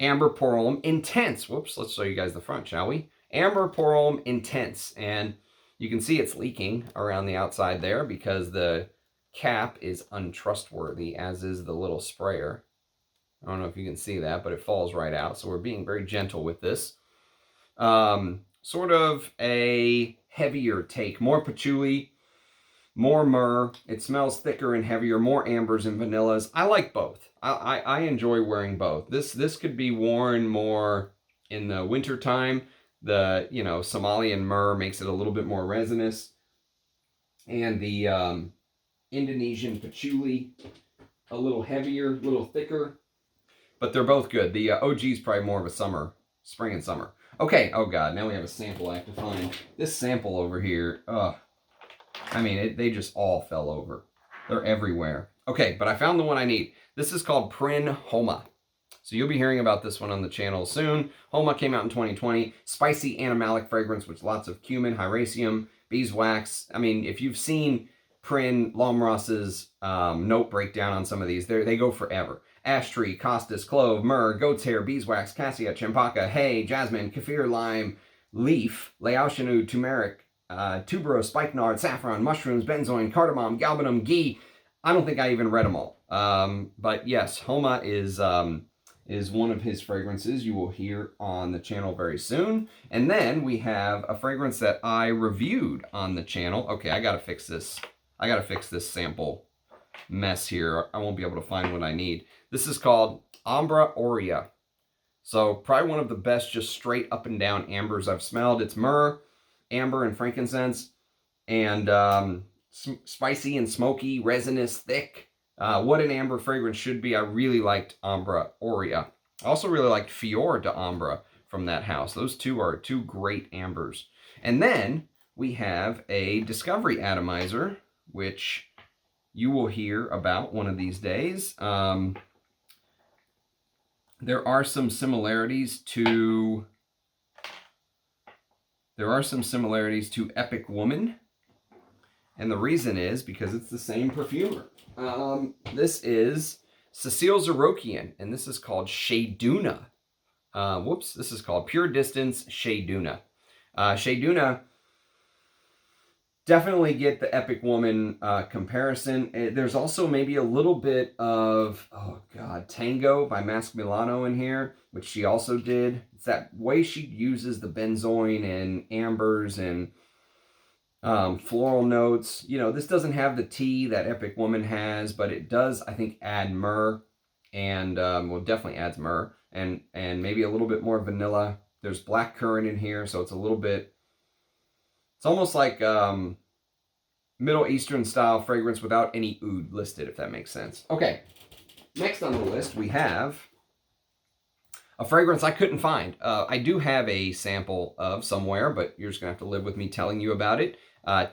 Amber Pour Homme Intense. Whoops, let's show you guys the front, shall we? Amber Pour Homme Intense. And you can see it's leaking around the outside there because the cap is untrustworthy, as is the little sprayer. I don't know if you can see that, but it falls right out. So we're being very gentle with this. Sort of a heavier take, more patchouli, more myrrh. It smells thicker and heavier, more ambers and vanillas. I like both. I enjoy wearing both. This could be worn more in the winter time. The, you know, Somalian myrrh makes it a little bit more resinous. And the Indonesian patchouli, a little heavier, a little thicker. But they're both good. The OG is probably more of a spring and summer. Okay, oh God, now we have a sample I have to find. This sample over here, I mean, they just all fell over. They're everywhere. Okay, but I found the one I need. This is called Prin Homa. So you'll be hearing about this one on the channel soon. Homa came out in 2020. Spicy animalic fragrance with lots of cumin, hyraceum, beeswax. I mean, if you've seen Prin Lomros's note breakdown on some of these, they go forever. Ash tree, costus, clove, myrrh, goat's hair, beeswax, cassia, champaca, hay, jasmine, kaffir, lime, leaf, laotianu, turmeric, tuberose, spikenard, saffron, mushrooms, benzoin, cardamom, galbanum, ghee. I don't think I even read them all. But yes, Homa is one of his fragrances you will hear on the channel very soon. And then we have a fragrance that I reviewed on the channel. Okay, I gotta fix this. I gotta fix this sample mess here. I won't be able to find what I need. This is called Ambra Aurea. So probably one of the best just straight up and down ambers I've smelled. It's myrrh, amber, and frankincense, and spicy and smoky, resinous, thick. What an amber fragrance should be. I really liked Ambra Aurea. I also really liked Fior de Ambra from that house. Those two are two great ambers. And then we have a Discovery Atomizer, which you will hear about one of these days. There are some similarities to Epic Woman. And the reason is because it's the same perfumer. This is Cecile Zarokian, and this is called Shayduna. This is called Pure Distance Shayduna. Shayduna, definitely get the Epic Woman comparison. There's also maybe a little bit of, oh God, Tango by Mask Milano in here, which she also did. It's that way she uses the benzoin and ambers and floral notes. You know, this doesn't have the tea that Epic Woman has, but it does, I think, add myrrh, and well, definitely adds myrrh, and maybe a little bit more vanilla. There's black currant in here, so it's a little bit, it's almost like Middle Eastern style fragrance without any oud listed, if that makes sense. Okay, next on the list we have a fragrance I couldn't find. I do have a sample of somewhere, but you're just gonna have to live with me telling you about it.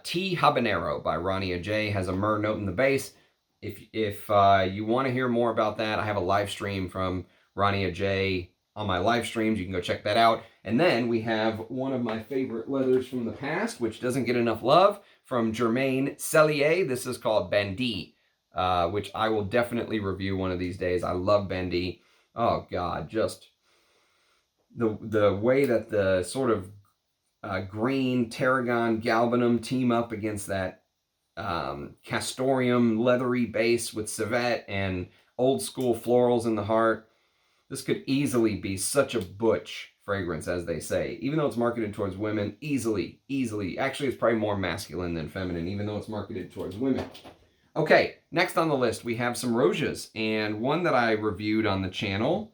Tea Habanero by Rania J has a myrrh note in the base. If you want to hear more about that, I have a live stream from Rania J on my live streams. You can go check that out. And then we have one of my favorite leathers from the past, which doesn't get enough love, from Germaine Cellier. This is called Bandit, which I will definitely review one of these days. I love Bandit. Oh God, just the way that the sort of green tarragon galbanum team up against that castoreum leathery base with civet and old school florals in the heart. This could easily be such a butch fragrance, as they say. Even though it's marketed towards women, easily. Actually, it's probably more masculine than feminine, even though it's marketed towards women. Okay, next on the list, we have some Rosias, and one that I reviewed on the channel.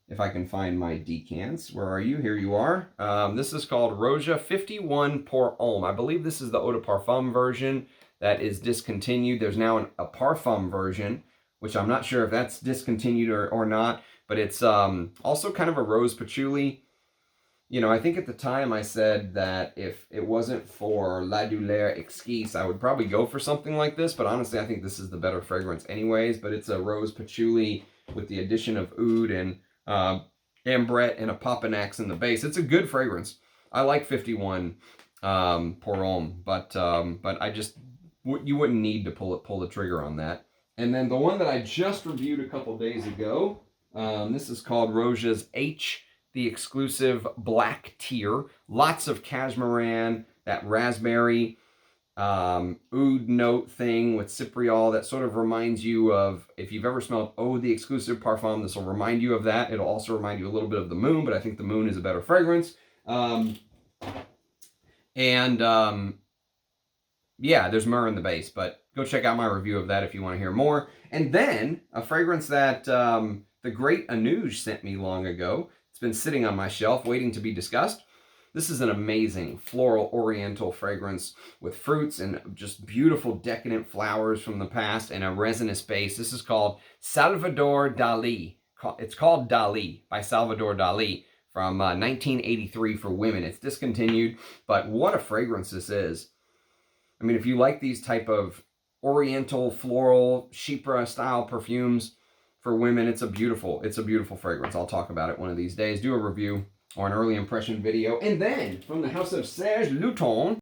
If I can find my decants. Where are you? Here you are. This is called Rosia 51 Pour Homme. I believe this is the Eau de Parfum version that is discontinued. There's now a Parfum version, which I'm not sure if that's discontinued or not, but it's also kind of a rose patchouli. You know, I think at the time I said that if it wasn't for La Douleur Exquise, I would probably go for something like this, but honestly, I think this is the better fragrance anyways. But it's a rose patchouli with the addition of oud and ambrette and Opoponax in the base. It's a good fragrance. I like 51 Pour Homme, but I just, you wouldn't need to pull the trigger on that. And then the one that I just reviewed a couple days ago, this is called Rosias H, the exclusive black tier. Lots of cashmeran, that raspberry oud note thing with cypriol that sort of reminds you of, if you've ever smelled the exclusive parfum, this will remind you of that. It'll also remind you a little bit of the moon, but I think the moon is a better fragrance. Yeah, there's myrrh in the base, but go check out my review of that if you want to hear more. And then a fragrance that the great Anuj sent me long ago. It's been sitting on my shelf waiting to be discussed. This is an amazing floral oriental fragrance with fruits and just beautiful decadent flowers from the past and a resinous base. This is called Salvador Dali. It's called Dali by Salvador Dali from 1983 for women. It's discontinued, but what a fragrance this is. I mean, if you like these type of oriental, floral, chypre style perfumes for women, it's a beautiful fragrance. I'll talk about it one of these days, do a review or an early impression video. And then from the house of Serge Luton,